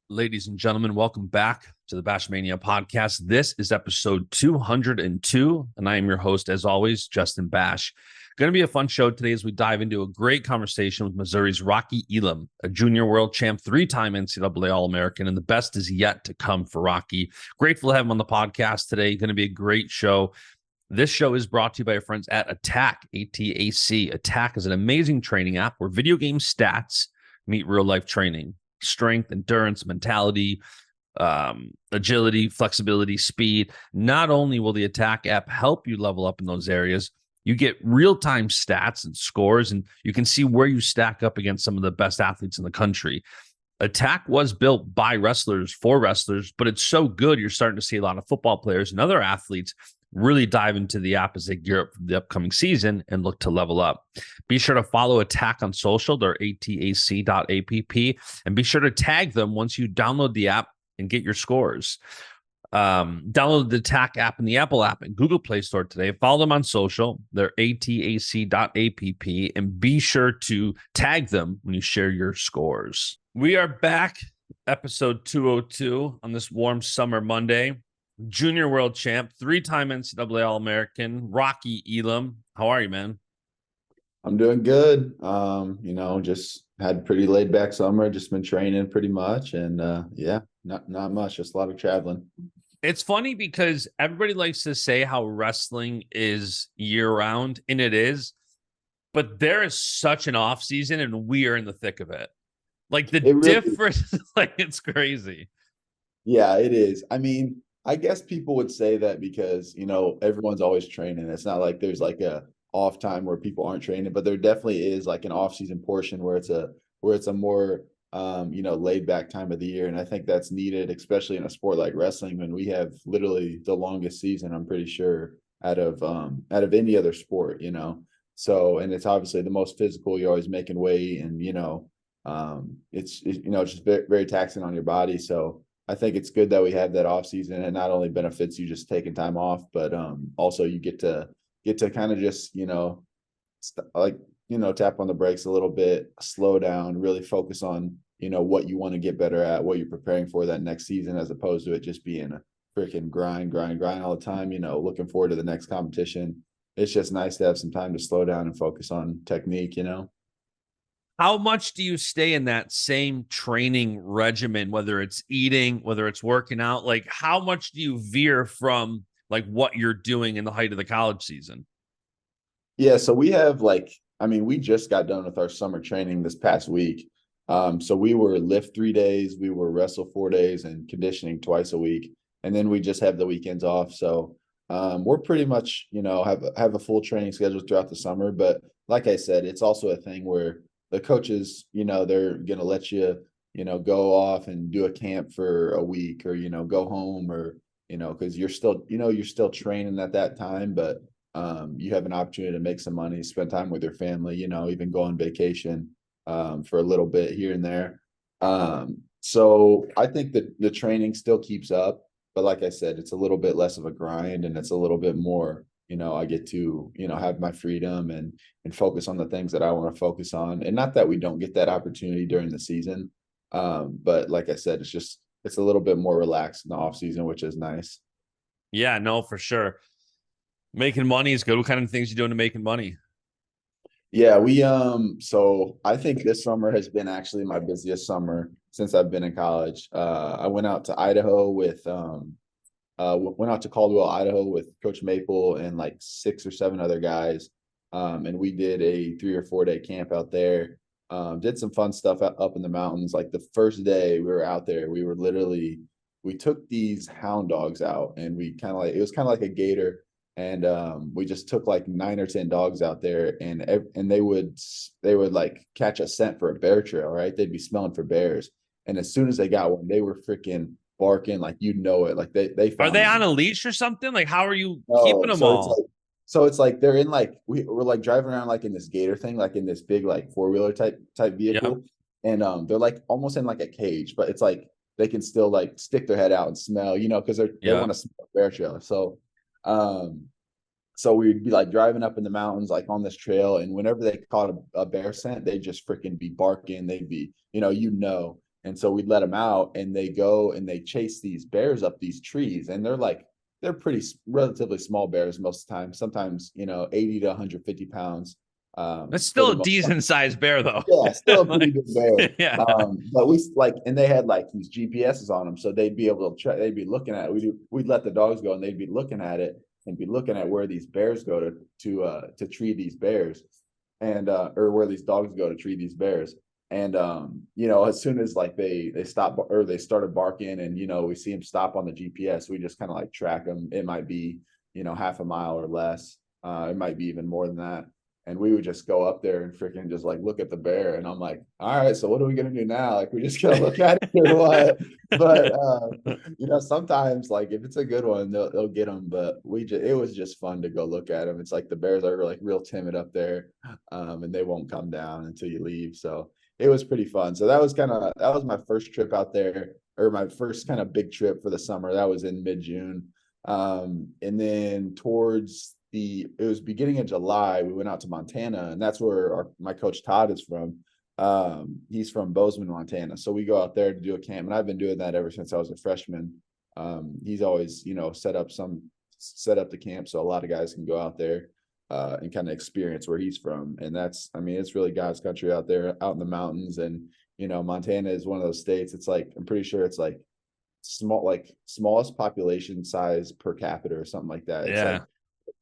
Ladies and gentlemen, welcome back to the Baschamania podcast. This is episode 202, and I am your host, as always, Justin Basch. Going to be a fun show today as we dive into a great conversation with Missouri's Rocky Elam, a junior world champ, three-time NCAA All-American, and the best is yet to come for Rocky. Grateful to have him on the podcast today. Going to be a great show. This show is brought to you by our friends at Attack, A-T-A-C. Attack is an amazing training app where video game stats meet real-life training. Strength, endurance, mentality, agility, flexibility, speed. Not only will the Attack app help you level up in those areas, you get real-time stats and scores, and you can see where you stack up against some of the best athletes in the country. Attack was built by wrestlers for wrestlers, but it's so good you're starting to see a lot of football players and other athletes really dive into the app as they gear up for the upcoming season and look to level up. Be sure to follow Attack on social. They're atac.app, and be sure to tag them once you download the app and get your scores. Download the Attack app in the Apple app and Google Play Store today. Follow them on social. They're atac.app, and be sure to tag them when you share your scores. We are back, episode 202 on this warm summer Monday. Junior world champ, three-time NCAA All-American, Rocky Elam. How are you, man? I'm doing good. Just had a pretty laid back summer, just been training pretty much. And not much, just a lot of traveling. It's funny because everybody likes to say how wrestling is year round, and it is, but there is such an off season and we are in the thick of it. Like the difference, like it's crazy. Yeah, it is. I mean, I guess people would say that because, everyone's always training. It's not like there's like a off time where people aren't training, but there definitely is like an off season portion where it's a more, laid back time of the year. And I think that's needed, especially in a sport like wrestling, when we have literally the longest season, I'm pretty sure, out of any other sport, So, and it's obviously the most physical. You're always making weight and, it's just very, very taxing on your body. So, I think it's good that we have that off season, and not only benefits you just taking time off, but also you get to kind of just tap on the brakes a little bit, slow down, really focus on what you want to get better at, what you're preparing for that next season, as opposed to it just being a freaking grind all the time. Looking forward to the next competition. It's just nice to have some time to slow down and focus on technique. How much do you stay in that same training regimen, whether it's eating, whether it's working out? Like, how much do you veer from like what you're doing in the height of the college season? Yeah, so we have we just got done with our summer training this past week. So we were lift 3 days, we were wrestle 4 days, and conditioning twice a week. And then we just have the weekends off. So we're pretty much, have a full training schedule throughout the summer. But like I said, it's also a thing where the coaches, they're going to let you, go off and do a camp for a week, or, go home, or, because you're still training at that time, but you have an opportunity to make some money, spend time with your family, even go on vacation for a little bit here and there. So I think that the training still keeps up, but like I said, it's a little bit less of a grind, and it's a little bit more, I get to, have my freedom and focus on the things that I want to focus on. And not that we don't get that opportunity during the season. But like I said, it's a little bit more relaxed in the off season, which is nice. Yeah, no, for sure. Making money is good. What kind of things you doing to making money? Yeah, so I think this summer has been actually my busiest summer since I've been in college. I went out to Idaho went out to Caldwell, Idaho with Coach Maple and like 6 or 7 other guys. And we did a 3 or 4 day camp out there. Did some fun stuff up in the mountains. Like the first day we were out there, we took these hound dogs out, and it was kind of like a gator. And we just took like 9 or 10 dogs out there, and they would like catch a scent for a bear trail, right? They'd be smelling for bears. And as soon as they got one, they were freaking barking like like they Are found they them. on a leash or something? Like, how are you keeping No, them all? it's like they're in like we're like driving around like in this gator thing, like in this big like 4-wheeler type Yep. vehicle, and they're like almost in like a cage, but it's like they can still like stick their head out and smell, because they Yeah. want to smell bear trail. So we'd be like driving up in the mountains, like on this trail, and whenever they caught a bear scent, they'd just freaking be barking. They'd be, And so we'd let them out, and they go and they chase these bears up these trees, and they're pretty relatively small bears most of the time. Sometimes 80 to 150 pounds. That's For still the a most part. decent sized bear, though. Yeah, still a pretty Like, big bear. yeah. But we and they had like these GPSs on them, so they'd be able to they'd be looking at it. We'd let the dogs go, and they'd be looking at it and be looking at where these bears go to tree these bears, and or where these dogs go to tree these bears. And as soon as like they stop or they started barking, and we see them stop on the GPS, we just kind of like track them. It might be half a mile or less. It might be even more than that. And we would just go up there and freaking just like look at the bear. And I'm like, all right, so what are we gonna do now? Like, we just gotta look at it or what? But sometimes like if it's a good one, they'll get them. But it was just fun to go look at them. It's like the bears are like real timid up there, and they won't come down until you leave. So it was pretty fun. So that was my first trip out there, or my first kind of big trip for the summer. That was in mid-June. And then towards it was beginning of July, we went out to Montana, and that's where my coach Todd is from. He's from Bozeman, Montana. So we go out there to do a camp, and I've been doing that ever since I was a freshman. He's always, set up the camp so a lot of guys can go out there and kind of experience where he's from. And it's really God's country out there, out in the mountains. And Montana is one of those states. It's like, I'm pretty sure it's like smallest population size per capita or something like that. It's like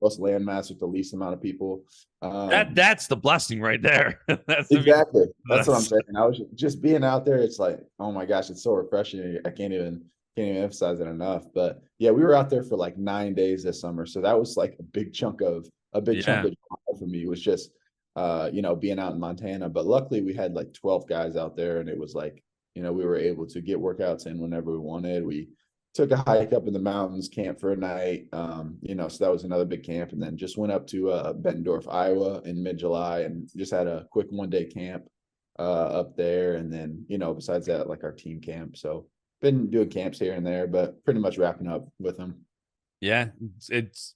most landmass with the least amount of people. That's the blessing right there. Exactly. That's what I'm saying. I was just being out there. It's like, oh my gosh, it's so refreshing. I can't even emphasize it enough. But yeah, we were out there for like 9 days this summer. So that was like a big chunk of drive for me. It was just being out in Montana. But luckily we had like 12 guys out there, and it was like, we were able to get workouts in whenever we wanted. We took a hike up in the mountains, camp for a night. So that was another big camp, and then just went up to Bettendorf, Iowa in mid-July, and just had a quick 1-day camp up there. And then, besides that, like our team camp. So been doing camps here and there, but pretty much wrapping up with them. Yeah. It's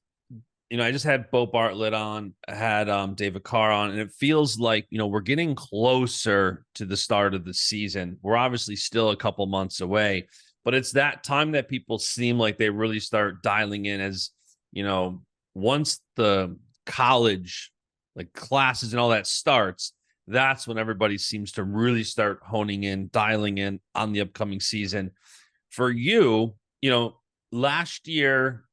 I just had Bo Bartlett on, I had David Carr on, and it feels like, we're getting closer to the start of the season. We're obviously still a couple months away, but it's that time that people seem like they really start dialing in as, once the college like classes and all that starts, that's when everybody seems to really start honing in, dialing in on the upcoming season. For you, last year,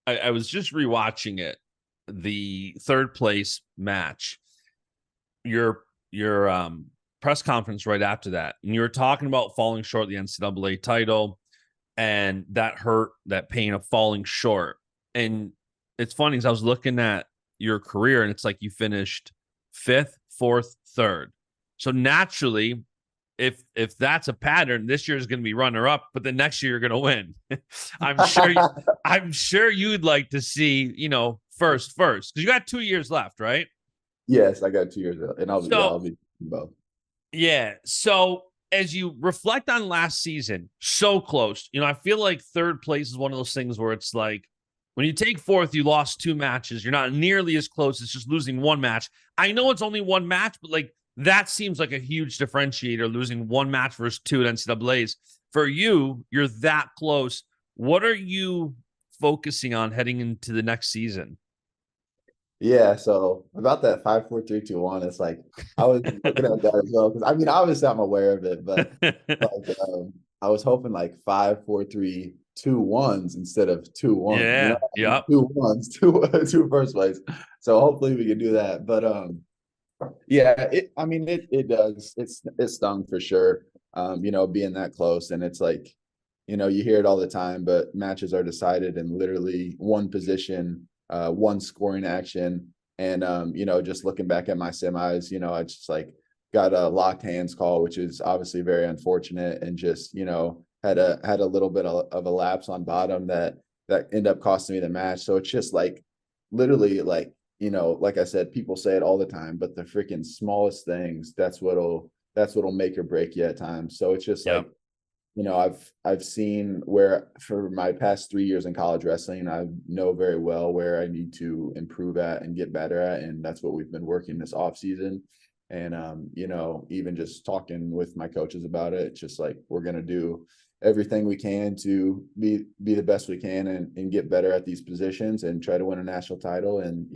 I was just rewatching it, the third place match, your press conference right after that, and you were talking about falling short of the NCAA title and that hurt, that pain of falling short. And it's funny because I was looking at your career, and it's like you finished 5th, 4th, 3rd. So naturally, if that's a pattern, this year is going to be runner up, but the next year you're going to win. I'm sure you'd like to see, first, because you got 2 years left, right? Yes, I got 2 years left, and I'll be both. Yeah. So as you reflect on last season, so close, I feel like third place is one of those things where it's like, when you take 4th, you lost 2 matches. You're not nearly as close. It's just losing 1 match. I know it's only 1 match, but like, that seems like a huge differentiator, losing 1 match versus 2 at NCAAs. For you, you're that close. What are you focusing on heading into the next season? Yeah, so about that 5, 4, 3, 2, 1, it's like I was looking at that as well, because obviously I'm aware of it, but like I was hoping like 5, 4, 3, 2 1s instead of 2 1. Yeah, yep. 2 1s, two first place. So hopefully we can do that. But yeah, it does. It stung for sure. Being that close, and it's like, you hear it all the time, but matches are decided in literally one position, one scoring action. And just looking back at my semis, I just like got a locked hands call, which is obviously very unfortunate, and just had a little bit of a lapse on bottom that ended up costing me the match. So it's just like literally like, like I said, people say it all the time, but the freaking smallest things, that's what'll make or break you at times. So it's just like, I've seen where for my past 3 years in college wrestling, I know very well where I need to improve at and get better at. And that's what we've been working this off season. And, even just talking with my coaches about it, it's just like, we're going to do everything we can to be the best we can and get better at these positions and try to win a national title. And,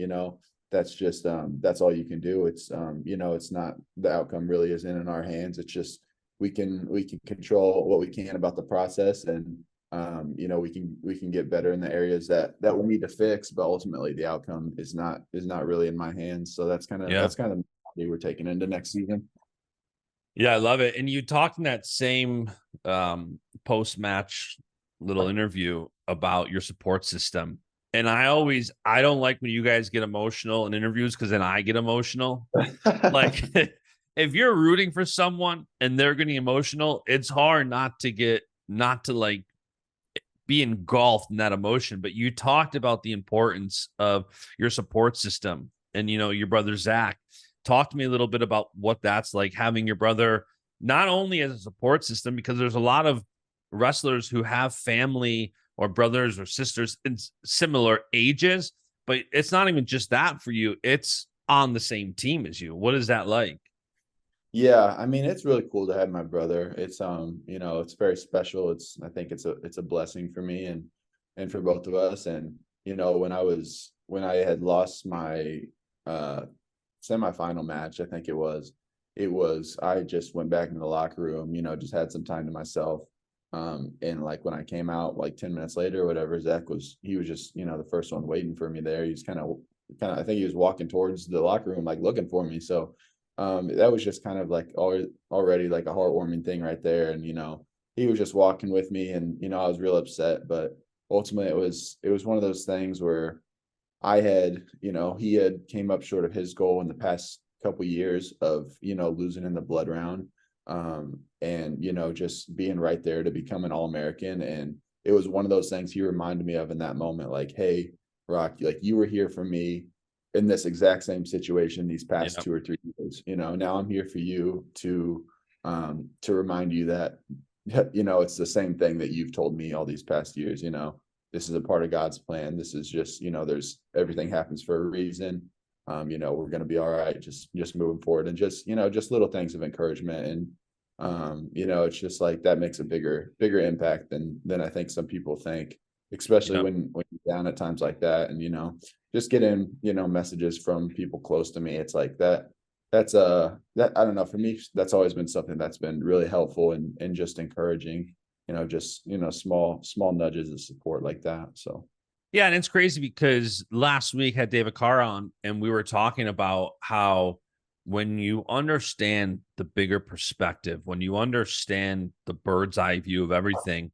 that's just, that's all you can do. It's, it's not, the outcome really isn't in our hands. It's just, we can control what we can about the process. And, we can get better in the areas that we need to fix, but ultimately the outcome is not really in my hands. So that's kind of the we're taking into next season. Yeah, I love it. And you talked in that same post-match little interview about your support system. And I don't like when you guys get emotional in interviews, because then I get emotional. Like if you're rooting for someone and they're getting emotional, it's hard not to like be engulfed in that emotion. But you talked about the importance of your support system and, your brother, Zach. Talk to me a little bit about what that's like, having your brother not only as a support system, because there's a lot of wrestlers who have family or brothers or sisters in similar ages, but it's not even just that for you. It's on the same team as you. What is that like? Yeah, I mean, it's really cool to have my brother. It's it's very special. I think it's a blessing for me and for both of us. And when I had lost my semifinal match, I think it was I just went back in the locker room, just had some time to myself. And like when I came out like 10 minutes later or whatever, Zach was just, the first one waiting for me there. He's kind of, I think he was walking towards the locker room, like looking for me. So that was just kind of like already like a heartwarming thing right there. And, he was just walking with me and, I was real upset, but ultimately it was one of those things where I had, he had came up short of his goal in the past couple of years of, losing in the blood round. And, just being right there to become an All-American. And it was one of those things he reminded me of in that moment, like, hey, Rock, like you were here for me in this exact same situation these past 2 or 3 years. Now I'm here for you to remind you that, it's the same thing that you've told me all these past years. This is a part of God's plan. This is just, there's everything happens for a reason. We're going to be all right. Just moving forward and just little things of encouragement. And, it's just like that makes a bigger impact than I think some people think, especially when you're down at times like that. And, just getting, messages from people close to me. It's like that I don't know, for me, that's always been something that's been really helpful and just encouraging, small nudges of support like that. So. Yeah, and it's crazy because last week had David Carr on, and we were talking about how when you understand the bigger perspective, when you understand the bird's eye view of everything,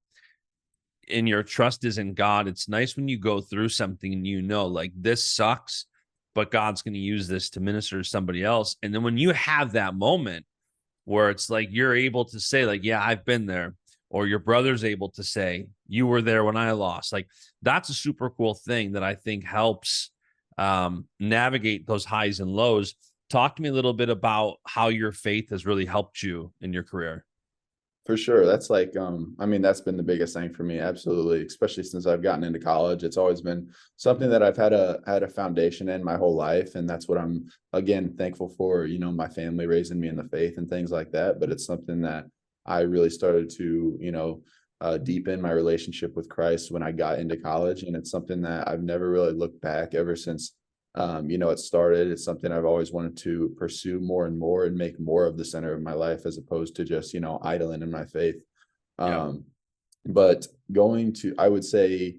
and your trust is in God, it's nice when you go through something and like this sucks, but God's going to use this to minister to somebody else. And then when you have that moment where it's like you're able to say, like, yeah, I've been there, or your brother's able to say, you were there when I lost. Like, that's a super cool thing that I think helps navigate those highs and lows. Talk to me a little bit about how your faith has really helped you in your career. For sure. That's like, that's been the biggest thing for me. Absolutely. Especially since I've gotten into college, it's always been something that I've had a foundation in my whole life. And that's what I'm, again, thankful for, my family raising me in the faith and things like that. But it's something that I really started to, deepen my relationship with Christ when I got into college. And it's something that I've never really looked back ever since, it started. It's something I've always wanted to pursue more and more and make more of the center of my life, as opposed to just, idling in my faith. But I would say,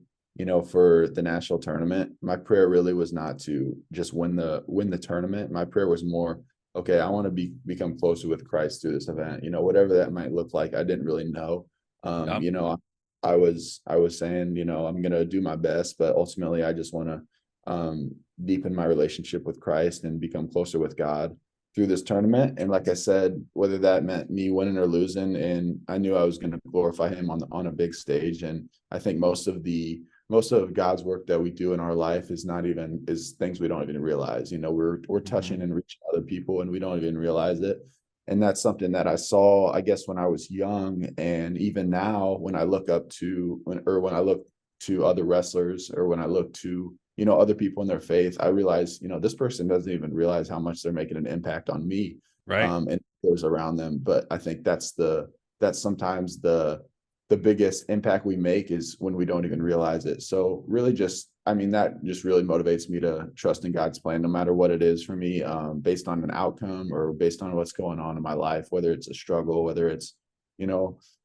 for the national tournament, my prayer really was not to just win the tournament. My prayer was more, okay, I want to become closer with Christ through this event, whatever that might look like. I didn't really know. I was saying, I'm going to do my best, but ultimately I just want to deepen my relationship with Christ and become closer with God through this tournament. And like I said, whether that meant me winning or losing, and I knew I was going to glorify him on a big stage. And I think most of God's work that we do in our life is things we don't even realize. We're touching and reaching other people and we don't even realize it. And that's something that I saw, I guess, when I was young. And even now, when I look when I look to other wrestlers, or when I look to, other people in their faith, I realize, this person doesn't even realize how much they're making an impact on me. Right. and those around them. But I think that's sometimes the biggest impact we make is when we don't even realize it. So really that just really motivates me to trust in God's plan, no matter what it is for me, based on an outcome or based on what's going on in my life, whether it's a struggle, whether it's,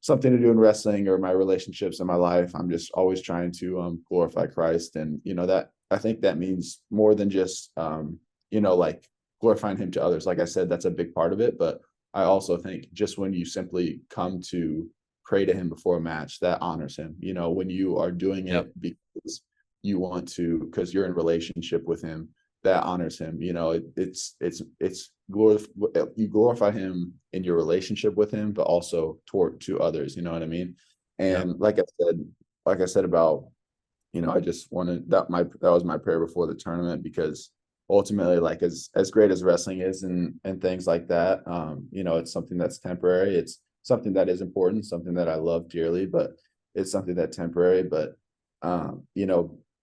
something to do in wrestling or my relationships in my life. I'm just always trying to glorify Christ. And, that I think that means more than just, like glorifying him to others. Like I said, that's a big part of it. But I also think just when you simply come to pray to him before a match, that honors him. When you are doing it Yep. because you want to, because you're in relationship with him, that honors him. You glorify him in your relationship with him, but also to others. You know what I mean? Yep. And like I said about, I just wanted that was my prayer before the tournament, because ultimately, like as great as wrestling is and things like that, it's something that's temporary. It's something that is important, something that I love dearly, but it's something that's temporary. But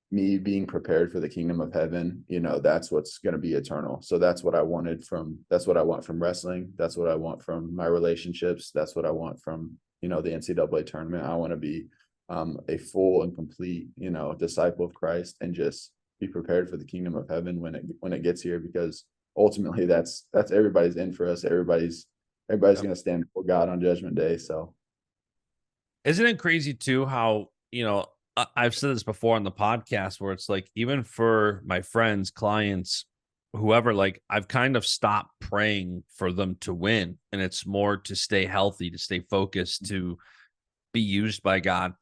me being prepared for the kingdom of heaven, that's what's going to be eternal. So that's what I want from wrestling. That's what I want from my relationships. That's what I want from, the NCAA tournament. I want to be a full and complete, disciple of Christ, and just be prepared for the kingdom of heaven when it gets here, because ultimately that's everybody's in for us. Everybody's Yep. going to stand before God on Judgment Day. So Isn't it crazy too how, I've said this before on the podcast, where it's like, even for my friends, clients, whoever, like I've kind of stopped praying for them to win, and it's more to stay healthy, to stay focused, to be used by God.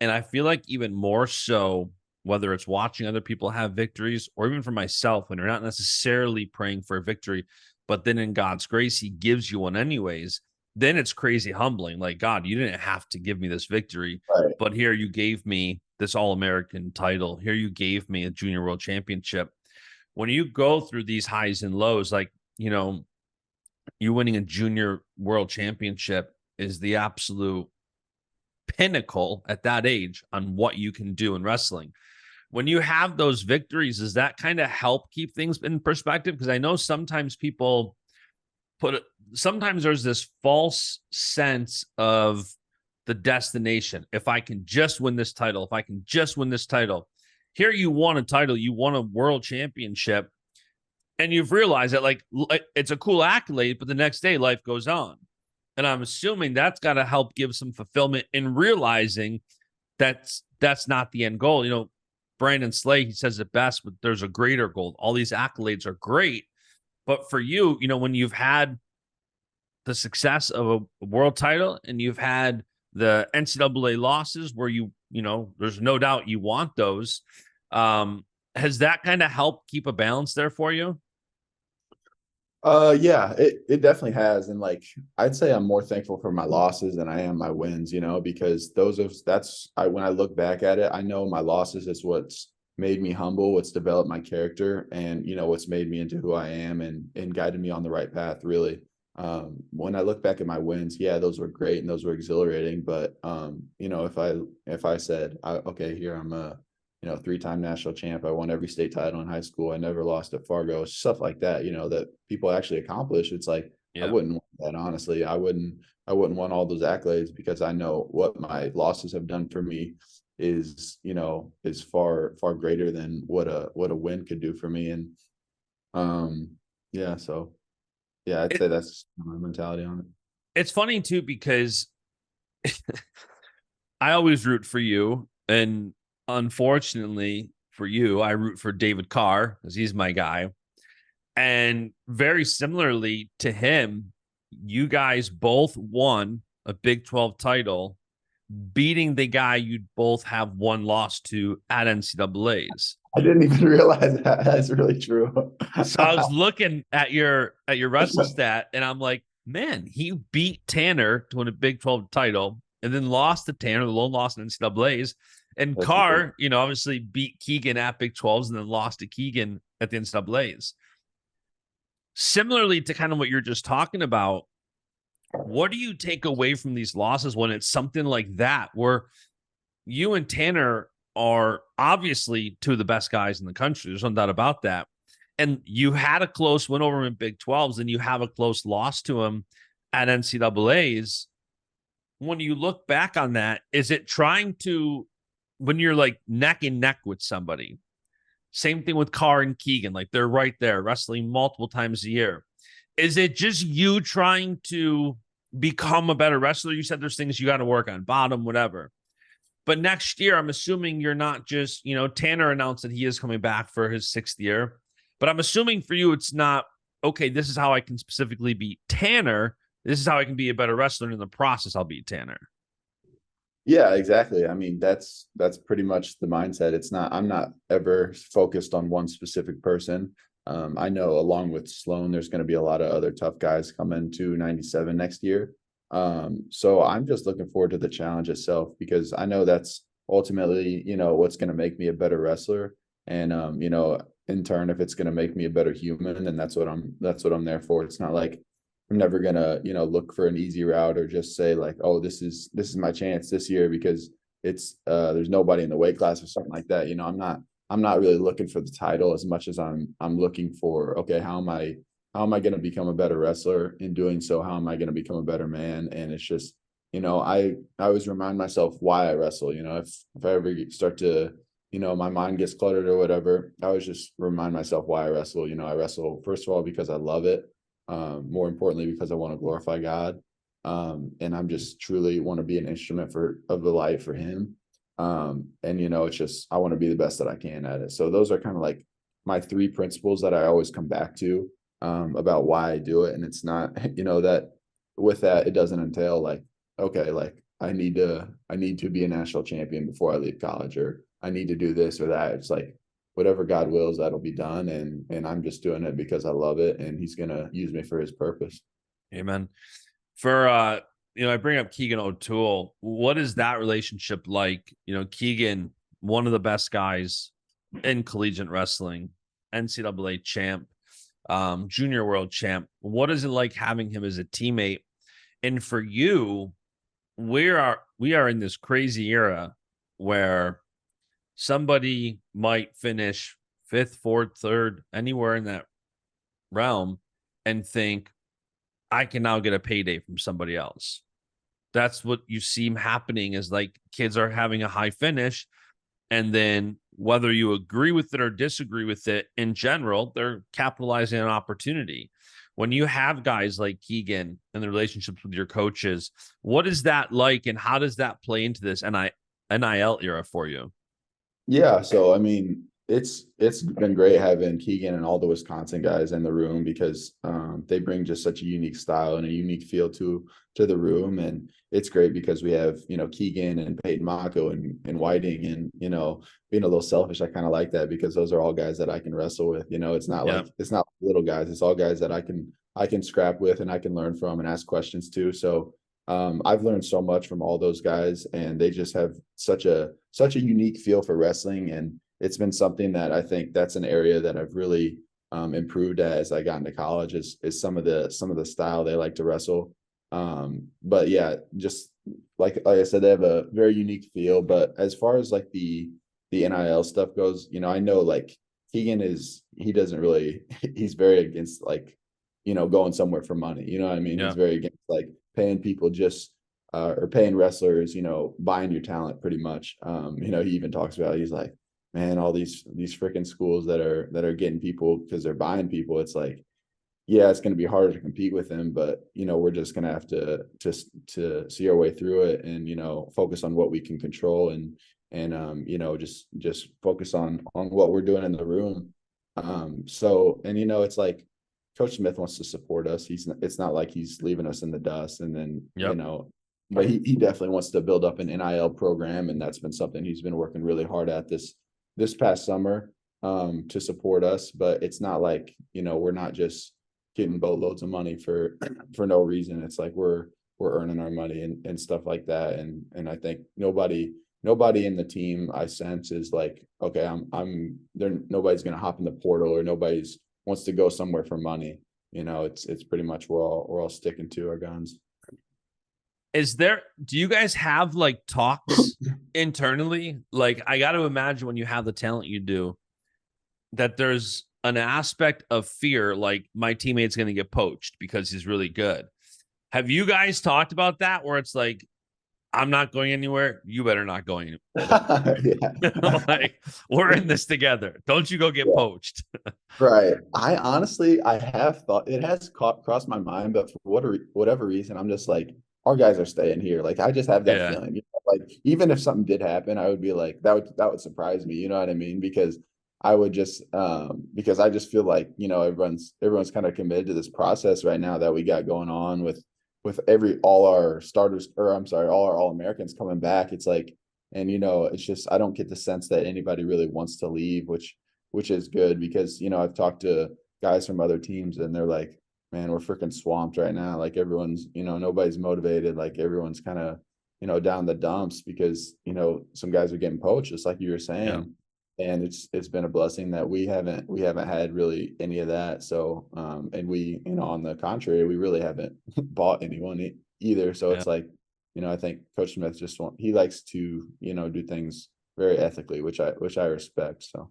And I feel like even more so, whether it's watching other people have victories, or even for myself, when you're not necessarily praying for a victory, but then in God's grace, he gives you one anyways, then it's crazy humbling. Like, God, you didn't have to give me this victory, right. but here you gave me this All-American title. Here you gave me a junior world championship. When you go through these highs and lows, like, you winning a junior world championship is the absolute pinnacle at that age on what you can do in wrestling. When you have those victories, does that kind of help keep things in perspective? Because I know sometimes people sometimes there's this false sense of the destination. If I can just win this title, if I can just win this title. Here you won a title, you won a world championship, and you've realized that like it's a cool accolade, but the next day life goes on. And I'm assuming that's got to help give some fulfillment in realizing that's not the end goal. Brandon Slay, he says it best, but there's a greater goal. All these accolades are great, but for you, when you've had the success of a world title and you've had the NCAA losses where there's no doubt you want those, has that kind of helped keep a balance there for you? Yeah, it definitely has. And like, I'd say I'm more thankful for my losses than I am my wins, because when I look back at it, I know my losses is what's made me humble, what's developed my character, and, what's made me into who I am and guided me on the right path, really. When I look back at my wins, yeah, those were great and those were exhilarating. But, if I said, okay, here I'm a, 3-time national champ. I won every state title in high school. I never lost at Fargo, stuff like that, that people actually accomplish. It's like, I wouldn't want that, honestly. I wouldn't want all those accolades, because I know what my losses have done for me is far, far greater than what a win could do for me. And, so yeah, I'd say that's my mentality on it. It's funny too, because I always root for you. And unfortunately for you, I root for David Carr because he's my guy. And very similarly to him, you guys both won a Big 12 title, beating the guy you'd both have one loss to at NCAAs. I didn't even realize that. That's really true. So I was looking at your wrestle stat, and I'm like, man, he beat Tanner to win a Big 12 title, and then lost to Tanner, the lone loss in NCAAs. And That's Carr, obviously beat Keegan at Big 12s and then lost to Keegan at the NCAAs. Similarly to kind of what you're just talking about, what do you take away from these losses when it's something like that, where you and Tanner are obviously two of the best guys in the country? There's no doubt about that. And you had a close win over him in Big 12s, and you have a close loss to him at NCAAs. When you look back on that, is it trying to, when you're like neck and neck with somebody, same thing with Carr and Keegan, like they're right there wrestling multiple times a year. Is it just you trying to become a better wrestler? You said there's things you got to work on, bottom, whatever. But next year, I'm assuming you're not just, Tanner announced that he is coming back for his 6th year. But I'm assuming for you, it's not, okay, this is how I can specifically beat Tanner. This is how I can be a better wrestler. And in the process, I'll beat Tanner. Yeah, exactly. I mean, that's pretty much the mindset. It's not, I'm not ever focused on one specific person. I know along with Sloan, there's going to be a lot of other tough guys coming to 97 next year. So I'm just looking forward to the challenge itself, because I know that's ultimately, what's going to make me a better wrestler. And, in turn, if it's going to make me a better human, then that's what I'm there for. It's not like I'm never gonna, look for an easy route or just say like, oh, this is my chance this year because it's there's nobody in the weight class or something like that. I'm not really looking for the title as much as I'm looking for, okay, how am I going to become a better wrestler? In doing so, how am I going to become a better man? And it's just, I always remind myself why I wrestle. If I ever start to, my mind gets cluttered or whatever, I always just remind myself why I wrestle. I wrestle, first of all, because I love it. More importantly, because I want to glorify God. And I'm just truly want to be an instrument of the light for him. And it's just, I want to be the best that I can at it. So those are kind of like my 3 principles that I always come back to, about why I do it. And it's not, that with that, it doesn't entail like, okay, like I need to be a national champion before I leave college, or I need to do this or that. It's like, whatever God wills, that'll be done. And I'm just doing it because I love it, and he's going to use me for his purpose. Amen. For, I bring up Keegan OToole. What is that relationship like? Keegan, one of the best guys in collegiate wrestling, NCAA champ, junior world champ. What is it like having him as a teammate? And for you, we are in this crazy era where somebody might finish 5th, 4th, 3rd, anywhere in that realm, and think, I can now get a payday from somebody else. That's what you see happening, is like kids are having a high finish, and then whether you agree with it or disagree with it, in general, they're capitalizing on opportunity. When you have guys like Keegan and the relationships with your coaches, what is that like, and how does that play into this NIL era for you? Yeah, so I mean, it's been great having Keegan and all the Wisconsin guys in the room, because they bring just such a unique style and a unique feel to the room. And it's great because we have, Keegan and Peyton Mako and Whiting, and, being a little selfish, I kind of like that, because those are all guys that I can wrestle with. It's not like, it's not little guys. It's all guys that I can scrap with and I can learn from and ask questions to. So I've learned so much from all those guys, and they just have such a unique feel for wrestling. And it's been something that I think that's an area that I've really improved as I got into college, is some of the style they like to wrestle. But yeah, just like I said, they have a very unique feel. But as far as like the NIL stuff goes, I know like Keegan he doesn't really, he's very against like, going somewhere for money. You know what I mean? Yeah. He's very against like paying people just or paying wrestlers, buying your talent pretty much. He even talks about, he's like, man, all these freaking schools that are getting people because they're buying people. It's like, yeah, it's going to be harder to compete with them, but we're just going to have to see our way through it, and focus on what we can control, and just focus on what we're doing in the room. So, and it's like Coach Smith wants to support us. It's not like he's leaving us in the dust, and then but he definitely wants to build up an NIL program, and that's been something he's been working really hard at this past summer to support us. But it's not like we're not just getting boatloads of money for no reason. It's like we're earning our money and stuff like that. And I think nobody in the team, I sense, is like, okay, I'm there. Nobody's going to hop in the portal, or nobody's wants to go somewhere for money. It's pretty much we're all sticking to our guns. Do you guys have like talks internally? Like, I got to imagine when you have the talent you do, that there's an aspect of fear, like my teammate's going to get poached because he's really good. Have you guys talked about that where it's like, I'm not going anywhere. You better not go anywhere. Like, we're in this together. Don't you go get poached. Right. I have thought it has crossed my mind, but for whatever reason, I'm just like, our guys are staying here. Like, I just have that feeling. You know, like, even if something did happen, I would be like, that would surprise me. You know what I mean? Because I would just because I just feel like, you know, everyone's kind of committed to this process right now that we got going on with all our starters, or I'm sorry, all our All-Americans coming back. It's like, and you know, it's just, I don't get the sense that anybody really wants to leave, which is good, because, you know, I've talked to guys from other teams and they're like, man, we're freaking swamped right now. Like, everyone's, you know, nobody's motivated. Like, everyone's kind of, you know, down the dumps because, you know, some guys are getting poached, just like you were saying. Yeah. And it's been a blessing that we haven't had really any of that. So and we, you know, on the contrary, we really haven't bought anyone either. So it's like, you know, I think Coach Smith he likes to, you know, do things very ethically, which I respect. So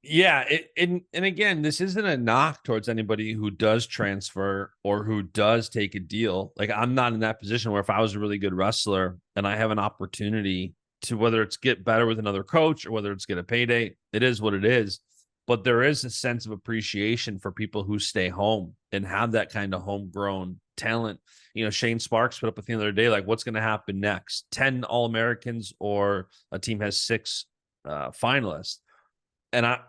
yeah, and again, this isn't a knock towards anybody who does transfer or who does take a deal. Like, I'm not in that position where if I was a really good wrestler and I have an opportunity to, whether it's get better with another coach or whether it's get a payday, it is what it is. But there is a sense of appreciation for people who stay home and have that kind of homegrown talent. You know, Shane Sparks put up at the other day, like, what's going to happen next? 10 All-Americans, or a team has 6 finalists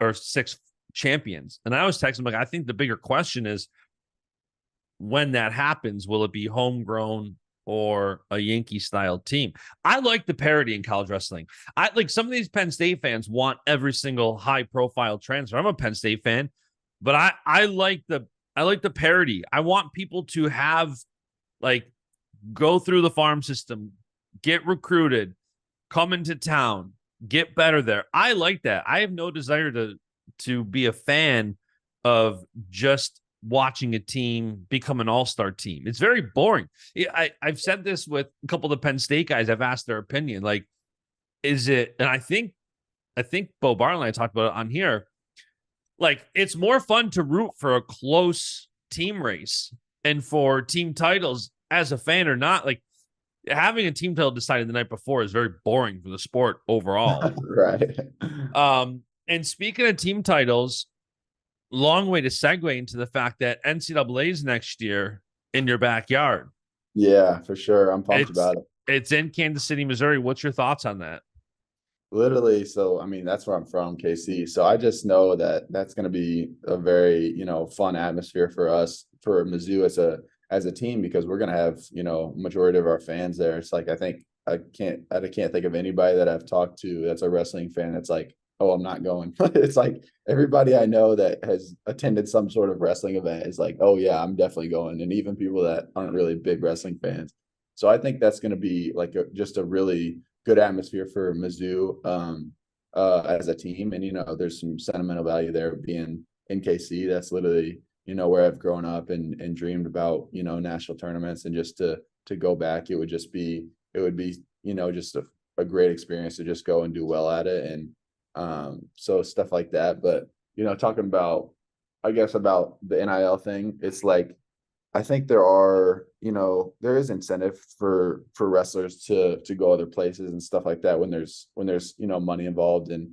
or 6 champions. And I was texting him, like, I think the bigger question is, when that happens, will it be homegrown or a Yankee style team? I like the parity in college wrestling. I like, some of these Penn State fans want every single high profile transfer. I'm a Penn State fan, but I like the parity. I want people to have, like, go through the farm system, get recruited, come into town, get better there. I like that. I have no desire to be a fan of just watching a team become an all-star team. It's very boring. I've said this with a couple of the Penn State guys. I've asked their opinion. Like, is it, and I think Bo Bartley and I talked about it on here. Like, it's more fun to root for a close team race and for team titles as a fan or not. Like, having a team title decided the night before is very boring for the sport overall. Right. And speaking of team titles, long way to segue into the fact that NCAA's next year in your backyard. Yeah, for sure. I'm pumped about it. It's in Kansas City, Missouri. What's your thoughts on that? Literally. So, I mean, that's where I'm from, KC. So I just know that that's going to be a very, you know, fun atmosphere for us, for Mizzou as a team, because we're going to have, you know, majority of our fans there. It's like, I can't think of anybody that I've talked to that's a wrestling fan that's like, oh, I'm not going. It's like everybody I know that has attended some sort of wrestling event is like, oh yeah, I'm definitely going. And even people that aren't really big wrestling fans. So I think that's going to be like just a really good atmosphere for Mizzou as a team. And, you know, there's some sentimental value there being in KC. That's literally, you know, where I've grown up and dreamed about, you know, national tournaments, and just to go back, it would be, you know, just a great experience to just go and do well at it. And so stuff like that. But, you know, talking about, I guess, about the NIL thing, it's like, I think there is incentive for wrestlers to go other places and stuff like that when there's, you know, money involved. And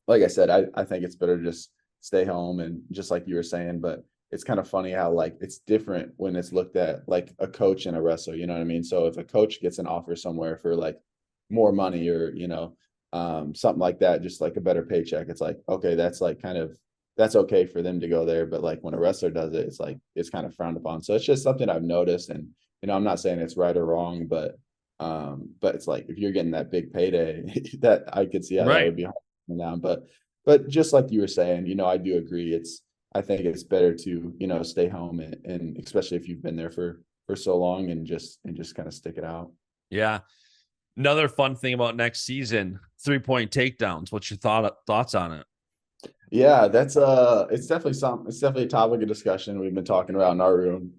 like I said, I think it's better to just stay home, and just like you were saying. But it's kind of funny how, like, it's different when it's looked at like a coach and a wrestler, you know what I mean? So if a coach gets an offer somewhere for like more money, or, you know, something like that, just like a better paycheck, it's like, okay, that's like that's okay for them to go there. But like when a wrestler does it, it's like, it's kind of frowned upon. So it's just something I've noticed. And, you know, I'm not saying it's right or wrong, but it's like, if you're getting that big payday, that I could see how that would be hard down. But just like you were saying, you know, I do agree. I think it's better to, you know, stay home, and especially if you've been there for so long, and just kind of stick it out. Yeah. Another fun thing about next season, 3-point takedowns. What's your thoughts on it? Yeah, that's it's definitely a topic of discussion we've been talking about in our room.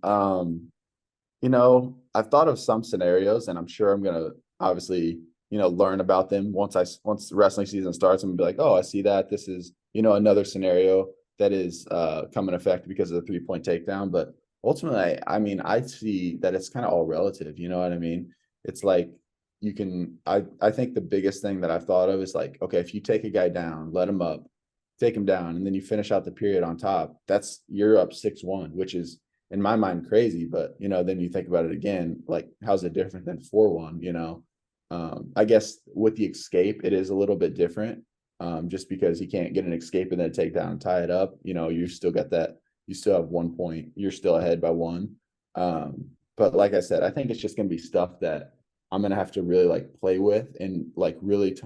You know, I've thought of some scenarios, and I'm sure I'm gonna obviously learn about them once the wrestling season starts, and be like, oh, I see that this is, another scenario that is come in effect because of the 3-point takedown. But ultimately, I mean, I see that it's kind of all relative. You know what I mean? It's like I think the biggest thing that I've thought of is like, okay, if you take a guy down, let him up, take him down, and then you finish out the period on top, you're up 6-1, which is in my mind crazy. But then you think about it again, like, how's it different than 4-1? I guess with the escape, it is a little bit different. Just because he can't get an escape and then take down and tie it up, you still got that. You still have 1 point. You're still ahead by 1. But like I said, I think it's just going to be stuff that I'm going to have to really like play with and like really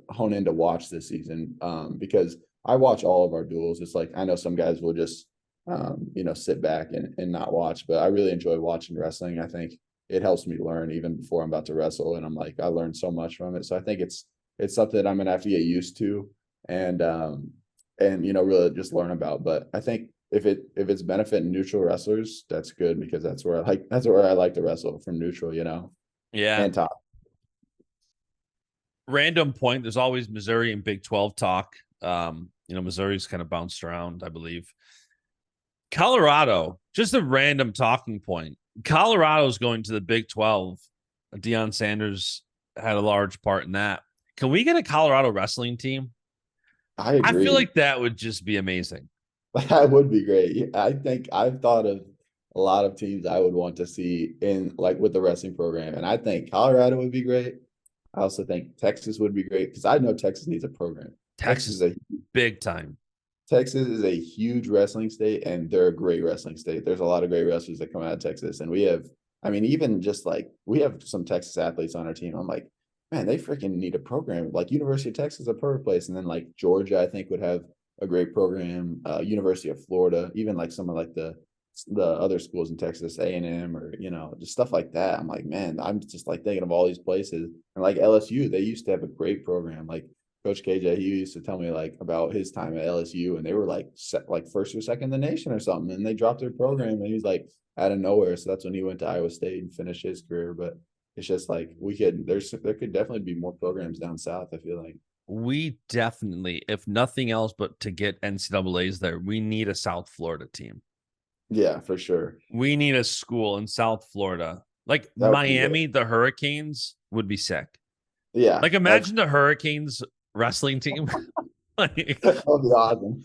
hone in to watch this season. Because I watch all of our duels. It's like, I know some guys will just, sit back and not watch, but I really enjoy watching wrestling. I think it helps me learn even before I'm about to wrestle. And I'm like, I learned so much from it. So I think it's something that I'm going to have to get used to and really just learn about. But I think if it's benefiting neutral wrestlers, that's good, because that's where I like to wrestle, from neutral, Yeah. and top. Random point. There's always Missouri and Big 12 talk. Missouri's kind of bounced around, I believe. Colorado, just a random talking point. Colorado's going to the Big 12. Deion Sanders had a large part in that. Can we get a Colorado wrestling team? I agree. I feel like that would just be amazing. That would be great. I think I've thought of a lot of teams I would want to see in, like, with the wrestling program. And I think Colorado would be great. I also think Texas would be great, because I know Texas needs a program. Texas is big time. Texas is a huge wrestling state, and they're a great wrestling state. There's a lot of great wrestlers that come out of Texas. And we have some Texas athletes on our team. I'm like, man, they freaking need a program. Like, University of Texas is a perfect place. And then like Georgia, I think, would have a great program. University of Florida, even like some of like the other schools in Texas, A&M, or just stuff like that. I'm like, man, I'm just like thinking of all these places. And like LSU, they used to have a great program. Like Coach KJ, he used to tell me like about his time at LSU, and they were like first or second in the nation or something, and they dropped their program, and he's like out of nowhere. So that's when he went to Iowa State and finished his career. But it's just like there could definitely be more programs down south, I feel like. We definitely, if nothing else, but to get NCAAs there, we need a South Florida team. Yeah, for sure. We need a school in South Florida. Like Miami, the Hurricanes would be sick. Yeah. Like, imagine the Hurricanes wrestling team. That would be awesome.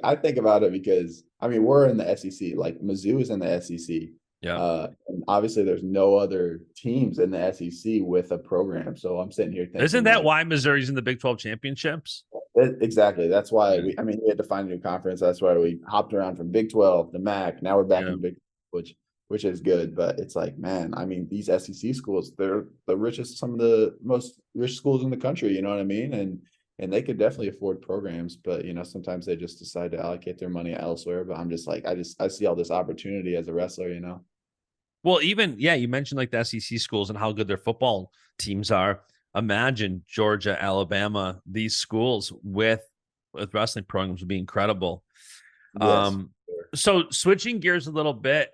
I think about it because, I mean, we're in the SEC. Like, Mizzou is in the SEC. Yeah. And obviously there's no other teams in the SEC with a program. So I'm sitting here thinking, isn't that why Missouri's in the Big 12 championships? Exactly. That's why we had to find a new conference. That's why we hopped around from Big 12 to MAC. Now we're back in Big, which is good. But it's like, man, I mean, these SEC schools, they're the richest, some of the most rich schools in the country. You know what I mean? And they could definitely afford programs, but sometimes they just decide to allocate their money elsewhere. But I'm just like, I see all this opportunity as a wrestler, Well, even, you mentioned like the SEC schools and how good their football teams are. Imagine Georgia, Alabama, these schools with wrestling programs would be incredible. Yes, sure. So switching gears a little bit,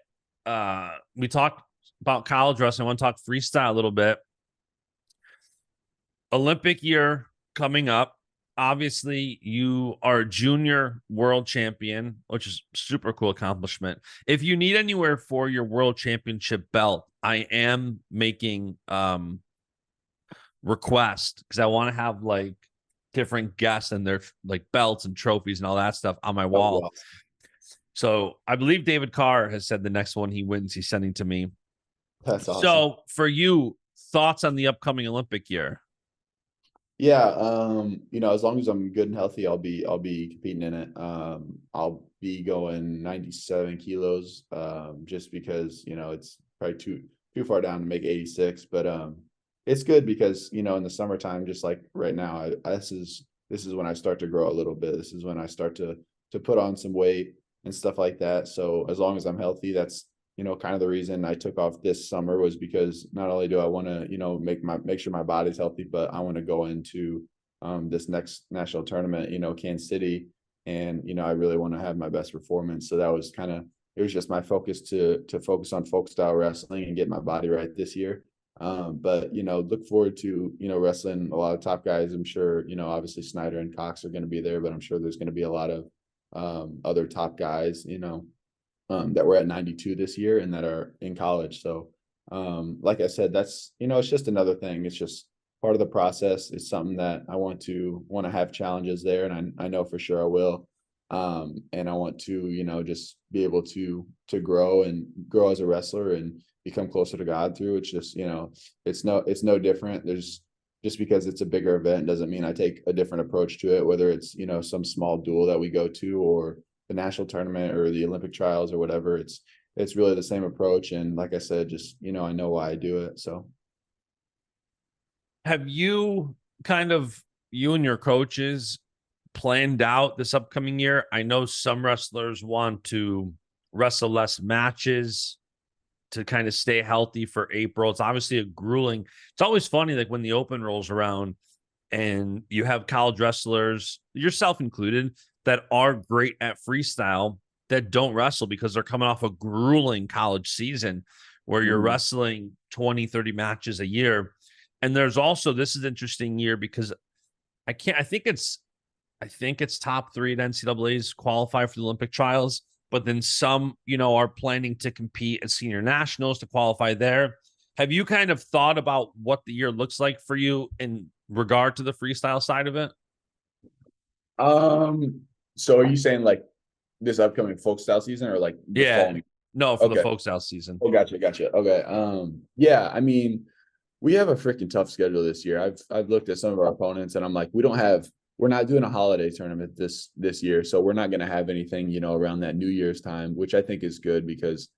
we talked about college wrestling. I want to talk freestyle a little bit. Olympic year coming up. Obviously, you are a junior world champion, which is super cool accomplishment. If you need anywhere for your world championship belt, I am making request, because I want to have like different guests and their like belts and trophies and all that stuff on my wall. Wow. So I believe David Carr has said the next one he wins, he's sending to me. That's awesome. So for you, thoughts on the upcoming Olympic year? Yeah, as long as I'm good and healthy, I'll be competing in it. I'll be going 97 kilos, just because it's probably too far down to make 86. But it's good because in the summertime, just like right now, this is when I start to grow a little bit. This is when I start to put on some weight and stuff like that. So as long as I'm healthy, that's kind of the reason I took off this summer, was because not only do I want to, make sure my body's healthy, but I want to go into this next national tournament, Kansas City. And, I really want to have my best performance. So that was it was just my focus to focus on folk style wrestling and get my body right this year. But, look forward to, wrestling a lot of top guys. I'm sure, obviously Snyder and Cox are going to be there, but I'm sure there's going to be a lot of other top guys, that were at 92 this year and that are in college. So, like I said, that's, it's just another thing. It's just part of the process. It's something that I want to have challenges there. And I know for sure I will. And I want to, just be able to grow as a wrestler and become closer to God through. It's just, it's no different. Just because it's a bigger event doesn't mean I take a different approach to it, whether it's, some small duel that we go to or the national tournament or the Olympic trials or whatever. It's really the same approach. And like I said, just, I know why I do it. So. Have you you and your coaches planned out this upcoming year? I know some wrestlers want to wrestle less matches to kind of stay healthy for April. It's obviously it's always funny, like when the open rolls around and you have college wrestlers, yourself included, that are great at freestyle that don't wrestle because they're coming off a grueling college season where you're wrestling 20, 30 matches a year. And there's also, this is an interesting year because I think it's top 3 at NCAA's qualify for the Olympic trials, but then some, are planning to compete at senior nationals to qualify there. Have you kind of thought about what the year looks like for you in regard to the freestyle side of it? So are you saying like this upcoming folk style season or like the fall? No, for the folk style season. Oh, gotcha. Okay. Yeah, I mean, we have a freaking tough schedule this year. I've looked at some of our opponents and I'm like, we're not doing a holiday tournament this year. So we're not going to have anything, around that New Year's time, which I think is good because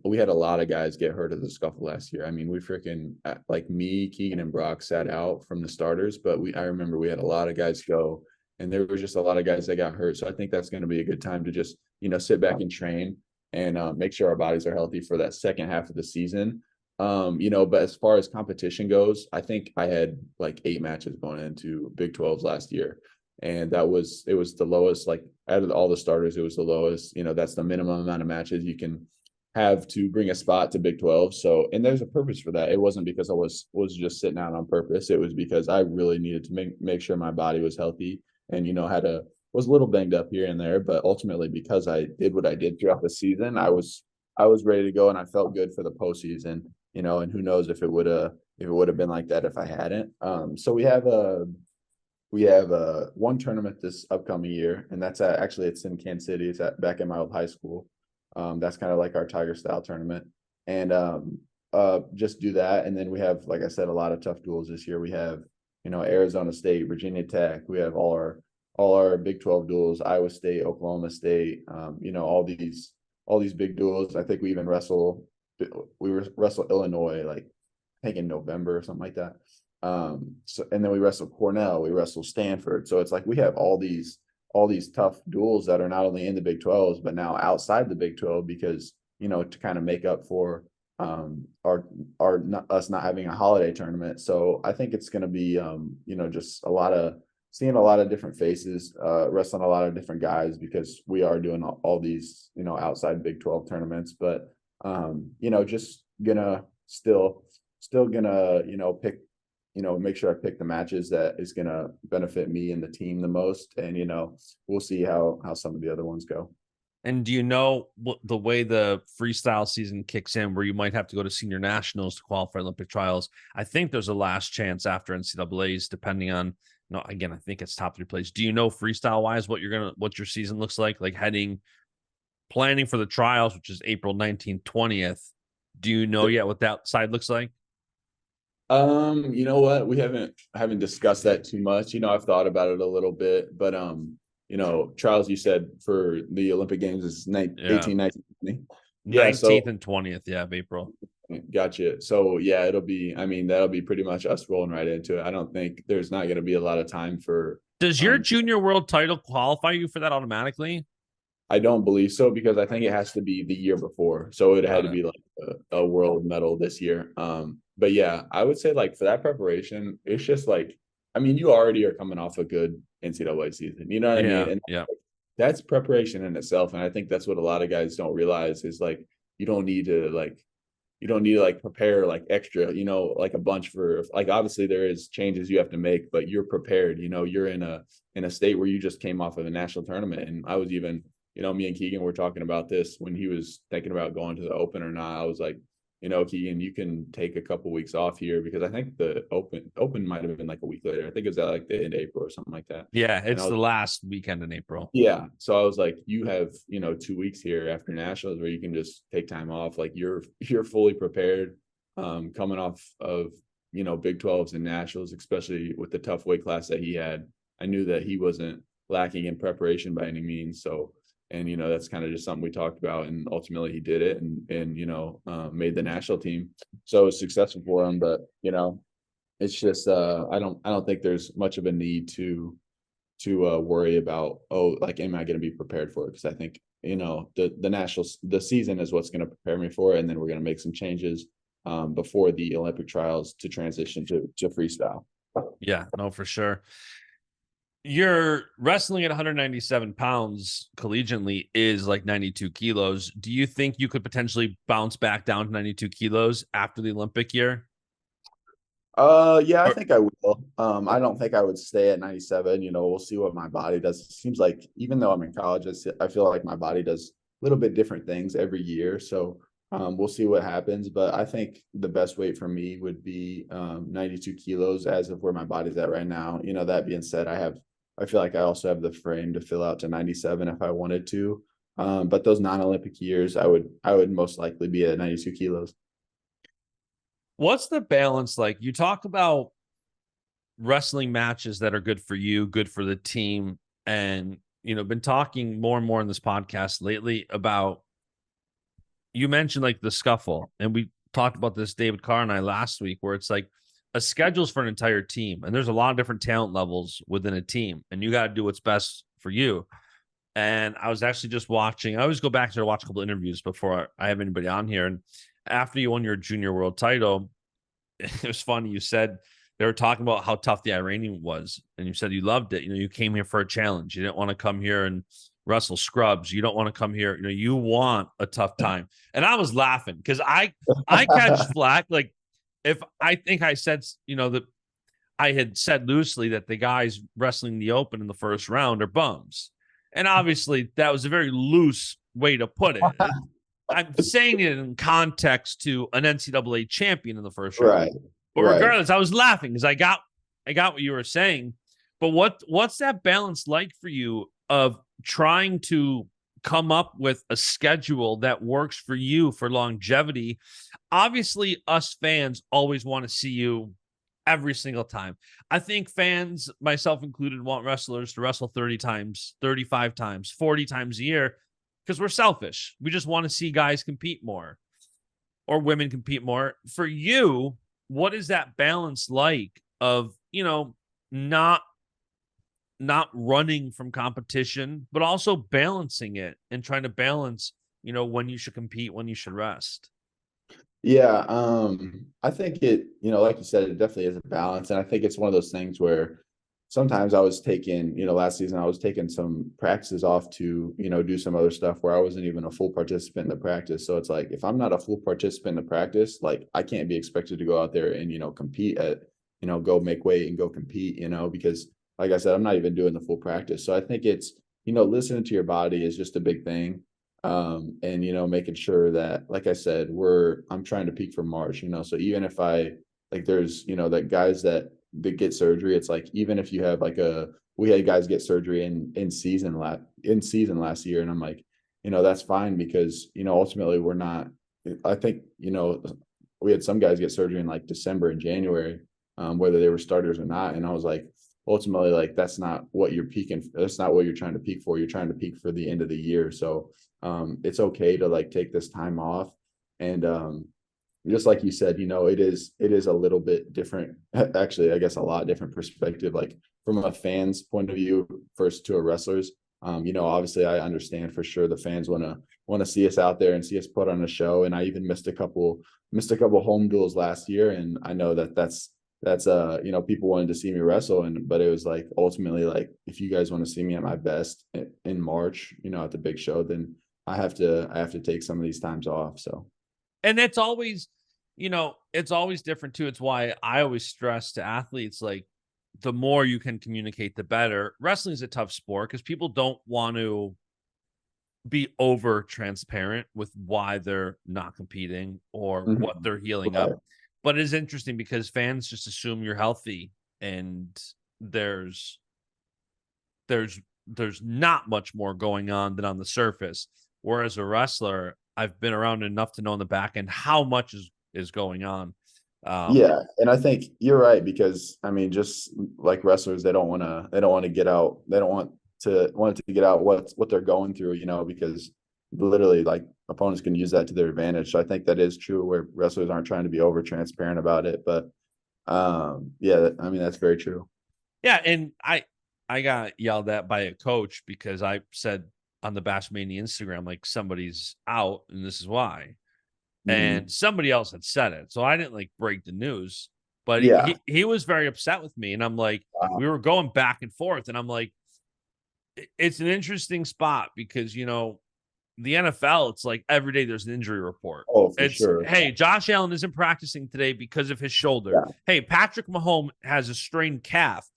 we had a lot of guys get hurt at the scuffle last year. I mean, we freaking, like me, Keegan and Brock sat out from the starters, but I remember we had a lot of guys go and there was just a lot of guys that got hurt. So I think that's going to be a good time to just, sit back and train and make sure our bodies are healthy for that second half of the season. But as far as competition goes, I think I had like 8 matches going into Big 12s last year. And it was the lowest, like out of all the starters, it was the lowest, that's the minimum amount of matches you can have to bring a spot to Big 12. So, and there's a purpose for that. It wasn't because I was just sitting out on purpose. It was because I really needed to make sure my body was healthy and, was a little banged up here and there, but ultimately because I did what I did throughout the season, I was ready to go and I felt good for the postseason. And who knows if it would have been like that if I hadn't. So we have one tournament this upcoming year, and that's actually it's in Kansas City. It's back in my old high school. That's kind of like our Tiger style tournament, and just do that. And then we have, like I said, a lot of tough duels this year. We have Arizona State, Virginia Tech. We have all our Big 12 duels, Iowa State, Oklahoma State. All these big duels. I think we even wrestle Illinois, like I think in November or something like that. So and then we wrestle Cornell, we wrestle Stanford. So it's like we have all these tough duels that are not only in the Big 12s, but now outside the Big 12 because, to kind of make up for us not having a holiday tournament. So I think it's going to be, just seeing a lot of different faces, wrestling a lot of different guys because we are doing all these, outside Big 12 tournaments, but just gonna still gonna, pick, make sure I pick the matches that is gonna benefit me and the team the most. And, we'll see how some of the other ones go. And do you know what the way the freestyle season kicks in where you might have to go to senior nationals to qualify Olympic trials? I think there's a last chance after NCAA's depending on, again, I think it's top 3 plays. Do you know freestyle wise what your season looks like planning for the trials, which is April 19th, 20th. Do you know yet what that side looks like? You know what? We haven't discussed that too much. I've thought about it a little bit, but trials you said for the Olympic Games is 18, 19, 20. 19th and 20th, of April. Gotcha. So yeah, that'll be pretty much us rolling right into it. I don't think there's not going to be a lot of time for. Does your junior world title qualify you for that automatically? I don't believe so because I think it has to be the year before. So it had to be like a world medal this year. But yeah, I would say like for that preparation, it's just like, you already are coming off a good NCAA season. You know what I mean? And that's preparation in itself. And I think that's what a lot of guys don't realize is like, you don't need to like you don't need to like prepare like extra, like a bunch for like, obviously there is changes you have to make, but you're prepared, you're in a state where you just came off of a national tournament. And I was even, me and Keegan were talking about this when he was thinking about going to the Open or not. I was like, Keegan, you can take a couple weeks off here, because I think the Open might have been like a week later. I think it was at like the end of April or something like that. Yeah, it's the last weekend in April. Yeah. So I was like, you have, 2 weeks here after nationals where you can just take time off. Like you're fully prepared, coming off of, Big 12s and nationals, especially with the tough weight class that he had. I knew that he wasn't lacking in preparation by any means. So, and, that's kind of just something we talked about, and ultimately he did it and made the national team. So it was successful for him, but, it's just, I don't think there's much of a need to worry about, like, am I going to be prepared for it? Because I think, the season is what's going to prepare me for it. And then we're going to make some changes before the Olympic trials to transition to freestyle. Yeah, no, for sure. You're wrestling at 197 pounds collegiately is like 92 kilos. Do you think you could potentially bounce back down to 92 kilos after the Olympic year? Yeah, I think I will. I don't think I would stay at 97. We'll see what my body does. It seems like even though I'm in college, I feel like my body does a little bit different things every year. So we'll see what happens. But I think the best weight for me would be 92 kilos as of where my body's at right now. That being said, I feel like I also have the frame to fill out to 97 if I wanted to. But those non-Olympic years, I would most likely be at 92 kilos. What's the balance like? You talk about wrestling matches that are good for you, good for the team, and been talking more and more in this podcast lately about, you mentioned like the scuffle, and we talked about this, David Carr and I, last week, where it's like a schedule's for an entire team, and there's a lot of different talent levels within a team, and you got to do what's best for you. And I was actually just watching, I always go back to watch a couple of interviews before I have anybody on here, and after you won your junior world title, it was funny. You said they were talking about how tough the Iranian was, and you said you loved it. You came here for a challenge. You didn't want to come here and wrestle scrubs. You don't want to come here. You want a tough time. And I was laughing because I catch flack. Like, if I think I said, that I had said loosely that the guys wrestling the Open in the first round are bums. And obviously that was a very loose way to put it. I'm saying it in context to an NCAA champion in the first round. Right. But regardless, I was laughing because I got what you were saying. But what's that balance like for you of trying to come up with a schedule that works for you for longevity? Obviously, us fans always want to see you every single time. I think fans, myself included, want wrestlers to wrestle 30 times, 35 times, 40 times a year, because we're selfish. We just want to see guys compete more, or women compete more. For you, what is that balance like of, not running from competition, but also balancing it and trying to balance, when you should compete, when you should rest? Yeah, I think it, like you said, it definitely is a balance. And I think it's one of those things where sometimes I was taking, last season, I was taking some practices off to, do some other stuff where I wasn't even a full participant in the practice. So it's like, if I'm not a full participant in the practice, like I can't be expected to go out there and, compete at, go make weight and go compete, because like I said, I'm not even doing the full practice. So I think it's, listening to your body is just a big thing. And, making sure that, like I said, I'm trying to peak for March, so even if there's, that guys that get surgery, it's like, even if you have we had guys get surgery in season last year. And I'm like, that's fine, because, ultimately we're not, I think, we had some guys get surgery in like December and January, whether they were starters or not. And I was like, ultimately, like, that's not what you're peaking. That's not what you're trying to peak for. You're trying to peak for the end of the year. So it's okay to like take this time off. And just like you said, it is a little bit different, actually, I guess a lot different perspective, like from a fan's point of view first to a wrestler's. Obviously I understand for sure the fans want to see us out there and see us put on a show. And I even missed a couple home duels last year. And I know that's people wanted to see me wrestle, but it was like, ultimately, like, if you guys want to see me at my best in March, at the big show, then I have to take some of these times off. So And it's always, it's always different too. It's why I always stress to athletes, like, the more you can communicate, the better. Wrestling is a tough sport because people don't want to be over transparent with why they're not competing or what Mhm. they're healing up. Right. But it is interesting because fans just assume you're healthy, and there's there's there's not much more going on than on the surface. Whereas a wrestler, I've been around enough to know in the back end how much is going on. Um, Yeah, and I think you're right because I mean, just like wrestlers, they don't want to get out. They don't want it to get out what they're going through, because literally like opponents can use that to their advantage. So I think that is true where wrestlers aren't trying to be over transparent about it. But yeah, I mean that's very true. yeah, and I got yelled at by a coach because I said on the Baschamania Instagram, like, somebody's out and this is why. And Mhm. somebody else had said it. So I didn't like break the news, but Yeah. he was very upset with me. And I'm like, Wow. we were going back and forth. And I'm like, it's an interesting spot because, the NFL, it's like every day there's an injury report. Oh, for It's, sure. hey, Josh Allen isn't practicing today because of his shoulder. Yeah. Hey, Patrick Mahomes has a strained calf.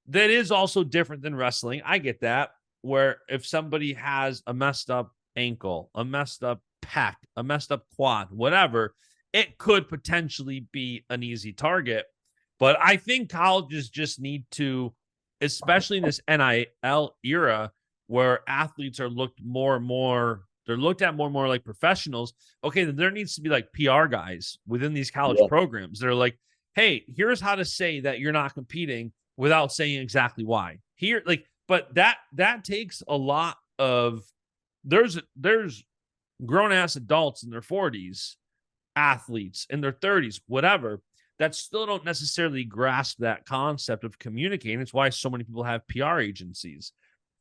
That is also different than wrestling. I get that. Where if somebody has a messed up ankle, a messed up pec, a messed up quad, whatever, it could potentially be an easy target. But I think colleges just need to, especially in this NIL era where athletes are looked more and more, they're looked at more and more like professionals. Okay, then there needs to be like PR guys within these college Yeah. programs. They're like, hey, here's how to say that you're not competing without saying exactly why. Here, like, but that takes a lot of, there's grown ass adults in their 40s, athletes in their 30s, whatever, that still don't necessarily grasp that concept of communicating. It's why so many people have PR agencies.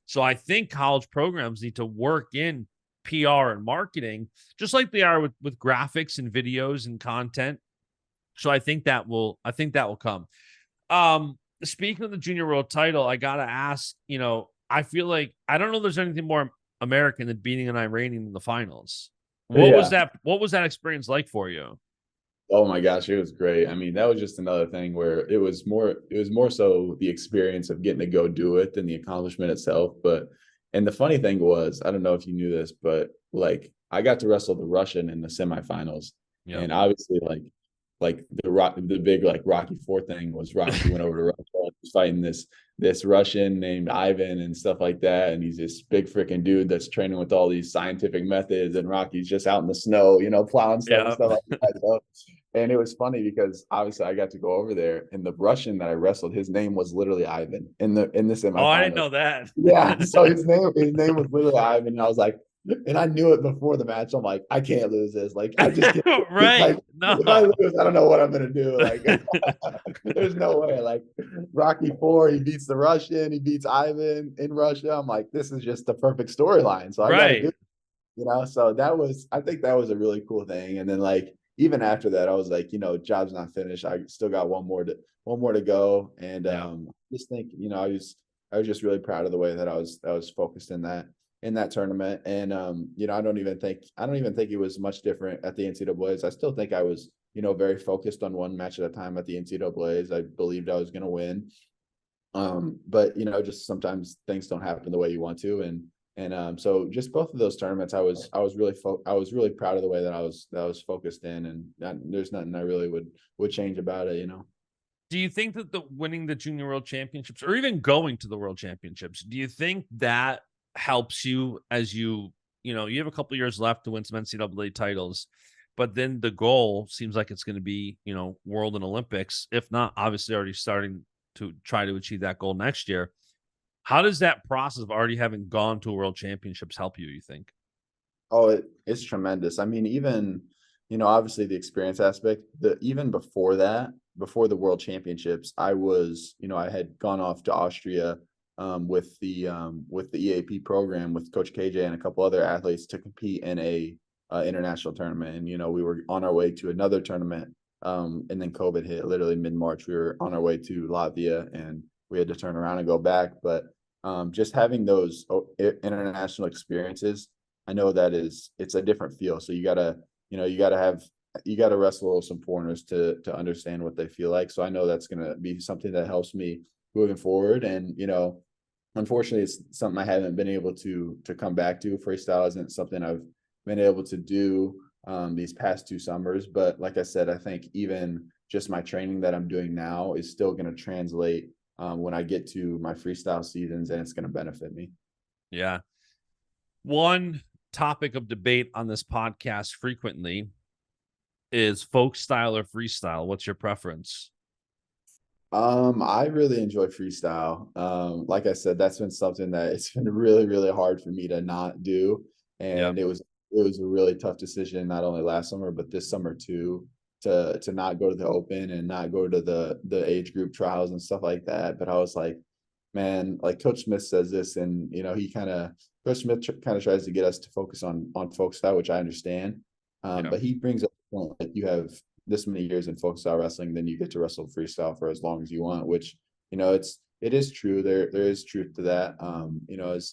So I think college programs need to work in PR and marketing, just like they are with graphics and videos and content. So I think that will come. Speaking of the junior world title, I gotta ask, I feel like I don't know if there's anything more American than beating an Iranian in the finals. Yeah. What was that experience like for you? Oh my gosh, it was great. I mean, that was just another thing where it was more so the experience of getting to go do it than the accomplishment itself. But and the funny thing was, I don't know if you knew this, but like I got to wrestle the Russian in the semifinals. Yep. And obviously like the big like Rocky Four thing was Rocky went over to Russia and was fighting this Russian named Ivan and stuff like that. And he's this big freaking dude that's training with all these scientific methods, and Rocky's just out in the snow, plowing stuff and Yeah. stuff like that. So, and it was funny because obviously I got to go over there, and the Russian that I wrestled, his name was literally Ivan in the Oh, I didn't semifinals. know that. Yeah, so his name was literally Ivan, and I was like, and I knew it before the match. I'm like, I can't lose this. Like, I just can't. Right. Like, if I No. lose, I don't know what I'm gonna do. Like, there's no way. Like, Rocky Four, he beats the Russian, he beats Ivan in Russia. I'm like, this is just the perfect storyline. So I got to do Right. it, So I think that was a really cool thing. And then like even after that, I was like, job's not finished. I still got one more to go. And Yeah. just think, I was just really proud of the way that I was focused in that tournament. And I don't even think it was much different at the NCAAs. I still think I was, very focused on one match at a time at the NCAAs. I believed I was going to win. But just sometimes things don't happen the way you want to. And so just both of those tournaments, I was really proud of the way that I was focused in, and there's nothing I really would change about it. Do you think that the winning the junior world championships or even going to the world championships, do you think that helps you as you have a couple years left to win some NCAA titles, but then the goal seems like it's going to be, world and Olympics, if not obviously already starting to try to achieve that goal next year. How does that process of already having gone to a world championships help you think? Oh, it's tremendous. I mean, even, obviously the experience aspect, even before that, before the World Championships, I had gone off to Austria with the EAP program with Coach KJ and a couple other athletes to compete in a international tournament. And, we were on our way to another tournament. And then COVID hit literally mid-March. We were on our way to Latvia and we had to turn around and go back. But just having those international experiences, I know it's a different feel. So you got to wrestle some foreigners to understand what they feel like. So I know that's going to be something that helps me moving forward. And, unfortunately, it's something I haven't been able to come back to. Freestyle isn't something I've been able to do these past 2 summers. But like I said, I think even just my training that I'm doing now is still going to translate when I get to my freestyle seasons, and it's going to benefit me. Yeah. One topic of debate on this podcast frequently is folk style or freestyle. What's your preference? I really enjoy freestyle. Like I said, that's been something that it's been really, really hard for me to not do. And Yep. it was a really tough decision, not only last summer, but this summer too, to not go to the open and not go to the age group trials and stuff like that. But I was like, man, like Coach Smith says this, and Coach Smith kind of tries to get us to focus on folk style, which I understand. Yep. But he brings up the point, like, you have this many years in folk style wrestling, then you get to wrestle freestyle for as long as you want, which, it is true. There is truth to that.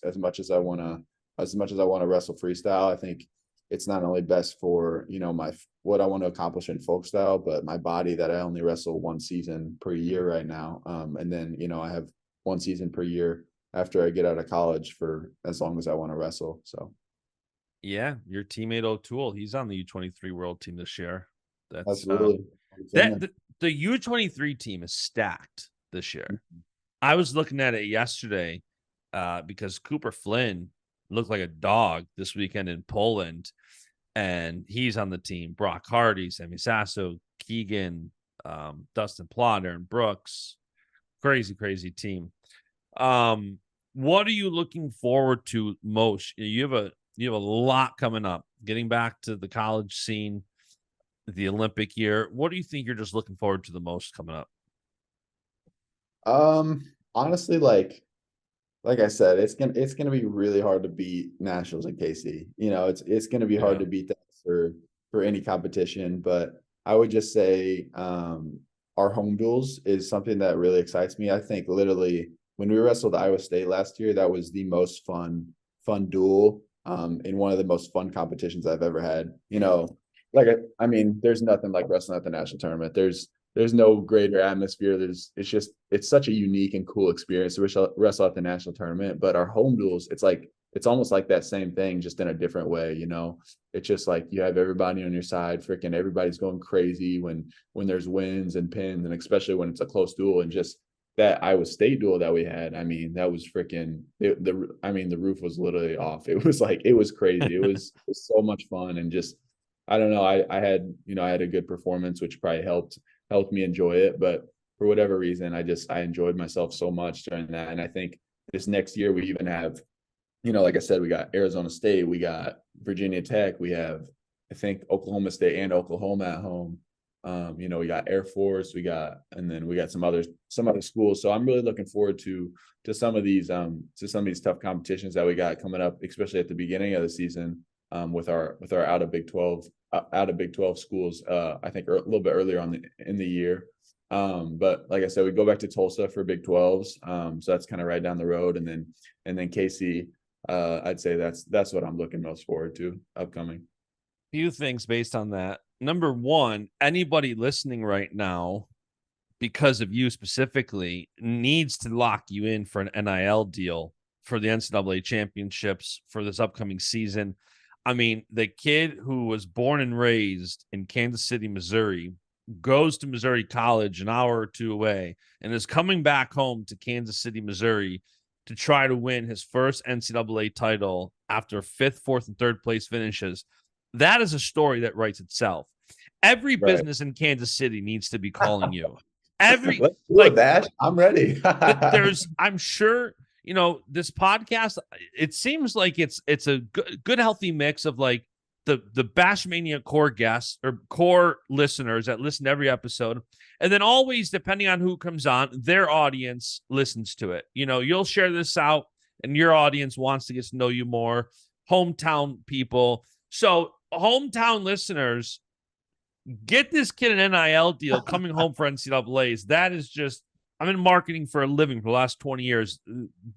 As much as I want to wrestle freestyle, I think it's not only best for, what I want to accomplish in folk style, but my body, that I only wrestle 1 season per year right now. And then, I have 1 season per year after I get out of college for as long as I want to wrestle. So Yeah, your teammate OToole, he's on the U23 world team this year. That's absolutely. the U23 team is stacked this year. I was looking at it yesterday because Cooper Flynn looked like a dog this weekend in Poland, and he's on the team. Brock Hardy, Sammy Sasso, Keegan, Dustin Plotter, and Brooks. Crazy team. What are you looking forward to most? You have a lot coming up. Getting back to the college scene, the Olympic year. What do you think you're just looking forward to the most coming up? Honestly, like I said, it's gonna be really hard to beat nationals in KC. It's gonna be hard to beat that for any competition. But I would just say our home duels is something that really excites me. I think literally when we wrestled Iowa State last year, that was the most fun duel in one of the most fun competitions I've ever had. There's nothing like wrestling at the national tournament. There's no greater atmosphere. It's such a unique and cool experience to wrestle at the national tournament. But our home duels, it's almost like that same thing, just in a different way. It's just like you have everybody on your side. Freaking everybody's going crazy when there's wins and pins, and especially when it's a close duel. And just that Iowa State duel that we had, that was freaking the roof was literally off. It was crazy. It was so much fun, and just I don't know. I had a good performance, which probably helped me enjoy it. But for whatever reason, I enjoyed myself so much during that. And I think this next year we even have, like I said, we got Arizona State, we got Virginia Tech, we have, I think, Oklahoma State and Oklahoma at home. We got Air Force, and then we got some other schools. So I'm really looking forward to some of these tough competitions that we got coming up, especially at the beginning of the season, with our out of Big 12 schools. I think a little bit earlier in the year. But like I said, we go back to Tulsa for Big 12s. So that's kind of right down the road, and then KC. I'd say that's what I'm looking most forward to upcoming. Few things based on that. Number one, anybody listening right now, because of you specifically, needs to lock you in for an NIL deal for the NCAA Championships for this upcoming season. The kid who was born and raised in Kansas City, Missouri, goes to Missouri College an hour or 2 away, and is coming back home to Kansas City, Missouri to try to win his first NCAA title after 5th, 4th, and 3rd place finishes. That is a story that writes itself. Every business in Kansas City needs to be calling you. Let's do it, Bash. I'm ready. I'm sure, this podcast, it seems like it's a good healthy mix of like the Baschamania core guests or core listeners that listen to every episode. And then always, depending on who comes on, their audience listens to it. You'll share this out and your audience wants to get to know you more. Hometown people. So hometown listeners, get this kid an NIL deal coming home for NCAAs. That is just, I'm in marketing for a living for the last 20 years.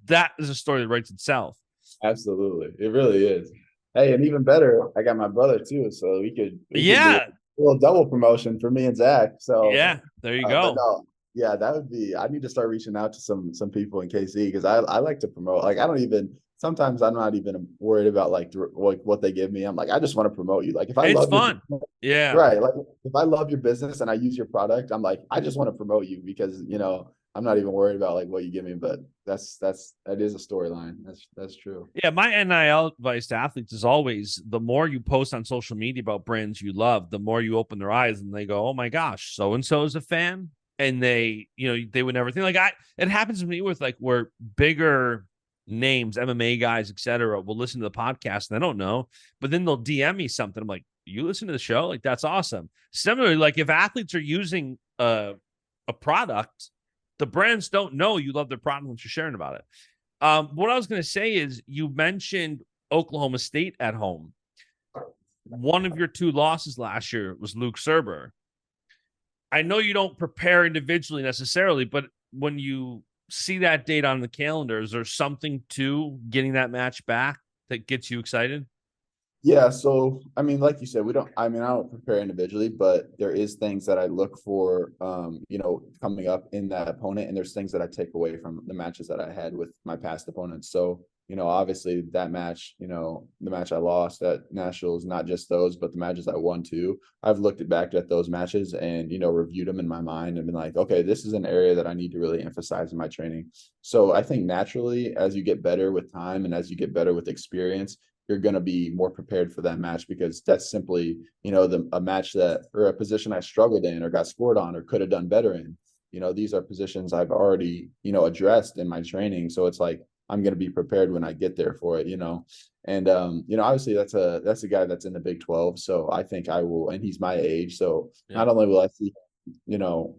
That is a story that writes itself. Absolutely. It really is. Hey, and even better, I got my brother too, so we could do a Yeah. little double promotion for me and Zach. So, Yeah. There you but go. no, yeah, that would be. I need to start reaching out to some people in KC because I like to promote. Like I don't even sometimes I'm not even worried about like what they give me. I'm like I just want to promote you. Like if I It's love your fun. Yeah. right, like if I love your business and I use your product, I'm like I just want to promote you because I'm not even worried about like what you give me. But that is a storyline. That's true. Yeah, my NIL advice to athletes is always the more you post on social media about brands you love, the more you open their eyes and they go, "Oh my gosh, so and so is a fan," and they would never think like I. It happens to me with like where bigger names, MMA guys, etc., will listen to the podcast and I don't know, but then they'll DM me something. I'm like, "You listen to the show? Like that's awesome." Similarly, like if athletes are using a product, the brands don't know you love their product once you're sharing about it. What I was going to say is you mentioned Oklahoma State at home. One of your two losses last year was Luke Serber. I know you don't prepare individually necessarily, but when you see that date on the calendar, is there something to getting that match back that gets you excited? Yeah, so I mean, like you said, I don't prepare individually, but there is things that I look for coming up in that opponent, and there's things that I take away from the matches that I had with my past opponents. So, obviously that match, the match I lost at Nationals, not just those, but the matches I won too. I've looked back at those matches and, reviewed them in my mind and been like, okay, this is an area that I need to really emphasize in my training. So I think naturally, as you get better with time and as you get better with experience, you're going to be more prepared for that match because that's simply, a match that or a position I struggled in or got scored on or could have done better in. These are positions I've already, addressed in my training. So it's like I'm going to be prepared when I get there for it, And obviously that's a guy that's in the Big 12. So I think I will, and he's my age. So Yeah. not only will I see,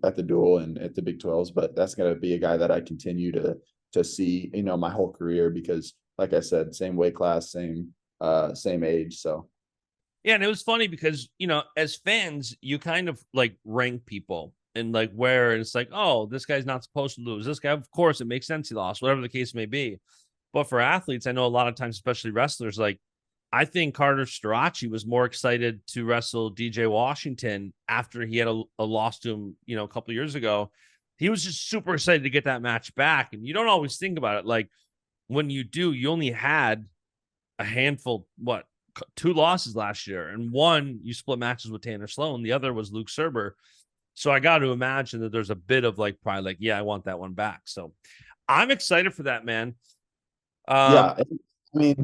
at the duel and at the Big 12s, but that's going to be a guy that I continue to see, my whole career because like I said, same weight class, same age. So Yeah, and it was funny because, as fans, you kind of like rank people and like where it's like, oh, this guy's not supposed to lose. This guy, of course, it makes sense he lost, whatever the case may be. But for athletes, I know a lot of times, especially wrestlers, like I think Carter Strachey was more excited to wrestle DJ Washington after he had a loss to him, a couple of years ago. He was just super excited to get that match back. And you don't always think about it. Like when you do, you only had a handful, two losses last year, and one you split matches with Tanner Sloan, the other was Luke Serber. So I got to imagine that there's a bit of like probably like, yeah, I want that one back. So I'm excited for that, man. yeah, I mean,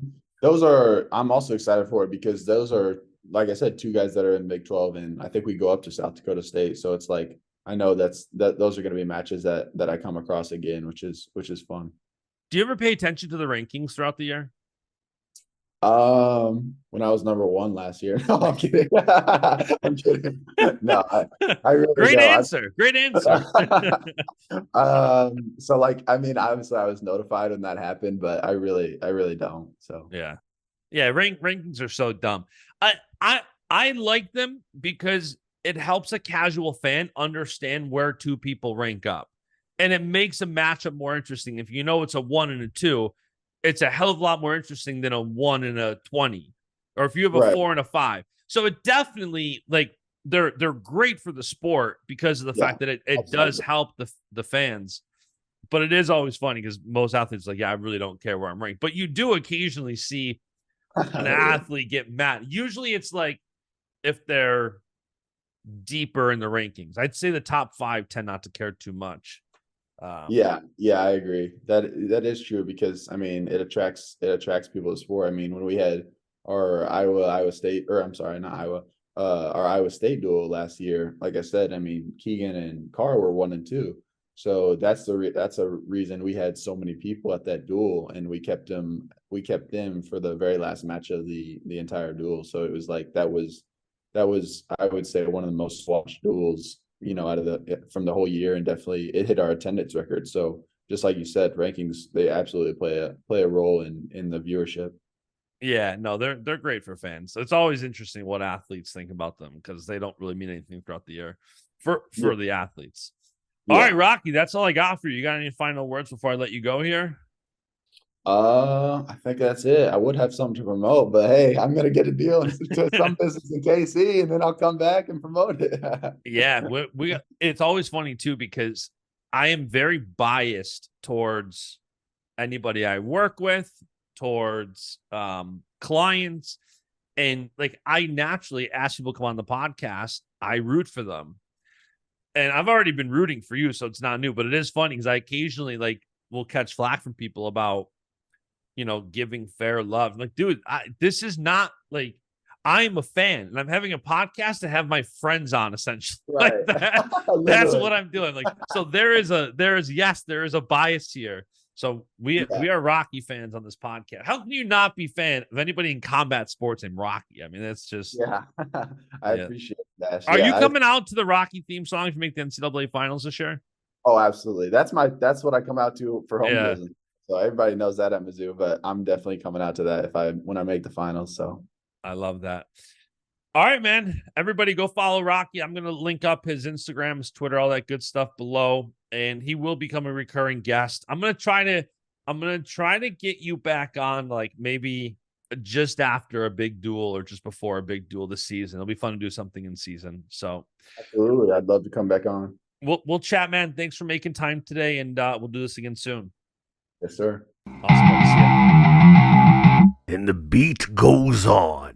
I'm also excited for it because those are, like I said, two guys that are in Big 12, and I think we go up to South Dakota State. So it's like I know that those are going to be matches that I come across again, which is fun. Do you ever pay attention to the rankings throughout the year? When I was number one last year. No, I'm kidding. I'm kidding. No, I really Great don't. answer. Great answer. So like, I mean, obviously I was notified when that happened, but I really don't. So Yeah. Yeah, rankings are so dumb. I I like them because it helps a casual fan understand where two people rank up. And it makes a matchup more interesting. If you know it's a 1 and a 2, it's a hell of a lot more interesting than a 1 and a 20. Or if you have a right. 4 and a 5. So it definitely like they're great for the sport because of the Yeah, fact that it does absolutely. help the fans. But it is always funny because most athletes are like, yeah, I really don't care where I'm ranked. But you do occasionally see an Yeah. athlete get mad. Usually it's like if they're deeper in the rankings. I'd say the top 5 tend not to care too much. Yeah, I agree. That is true because I mean it attracts people to sport. I mean, when we had our Iowa State, or I'm sorry, not Iowa, our Iowa State duel last year, like I said, I mean Keegan and Carr were 1 and 2. So that's a reason we had so many people at that duel, and we kept them for the very last match of the entire duel. So it was like that was I would say one of the most watched duels, out of from the whole year, and definitely it hit our attendance record. So just like you said, rankings, they absolutely play a role in the viewership. Yeah, no, they're great for fans. It's always interesting what athletes think about them because they don't really mean anything throughout the year Yeah, for the athletes. All right, yeah. Rocky, that's all I got for you. You got any final words before I let you go here? I think that's it. I would have something to promote, but hey, I'm gonna get a deal to some business in KC, and then I'll come back and promote it. Yeah, it's always funny too because I am very biased towards anybody I work with, towards clients, and like I naturally ask people to come on the podcast. I root for them, and I've already been rooting for you, so it's not new. But it is funny because I occasionally like will catch flack from people about giving fair love. I'm like, dude, this is not like I'm a fan and I'm having a podcast to have my friends on essentially. Right. Like that's what I'm doing. Like, so there is a bias here. So we are Rocky fans on this podcast. How can you not be fan of anybody in combat sports named Rocky? I mean, that's just I appreciate that. Are you coming out to the Rocky theme song if you make the NCAA finals this year? Oh, absolutely. That's what I come out to for Homegrown. So everybody knows that at Mizzou, but I'm definitely coming out to that when I make the finals. So I love that. All right, man. Everybody go follow Rocky. I'm going to link up his Instagram, his Twitter, all that good stuff below. And he will become a recurring guest. I'm going to try to get you back on like maybe just after a big duel or just before a big duel this season. It'll be fun to do something in season. So absolutely. I'd love to come back on. We'll chat, man. Thanks for making time today. And we'll do this again soon. Yes, sir. Awesome. See ya. And the beat goes on.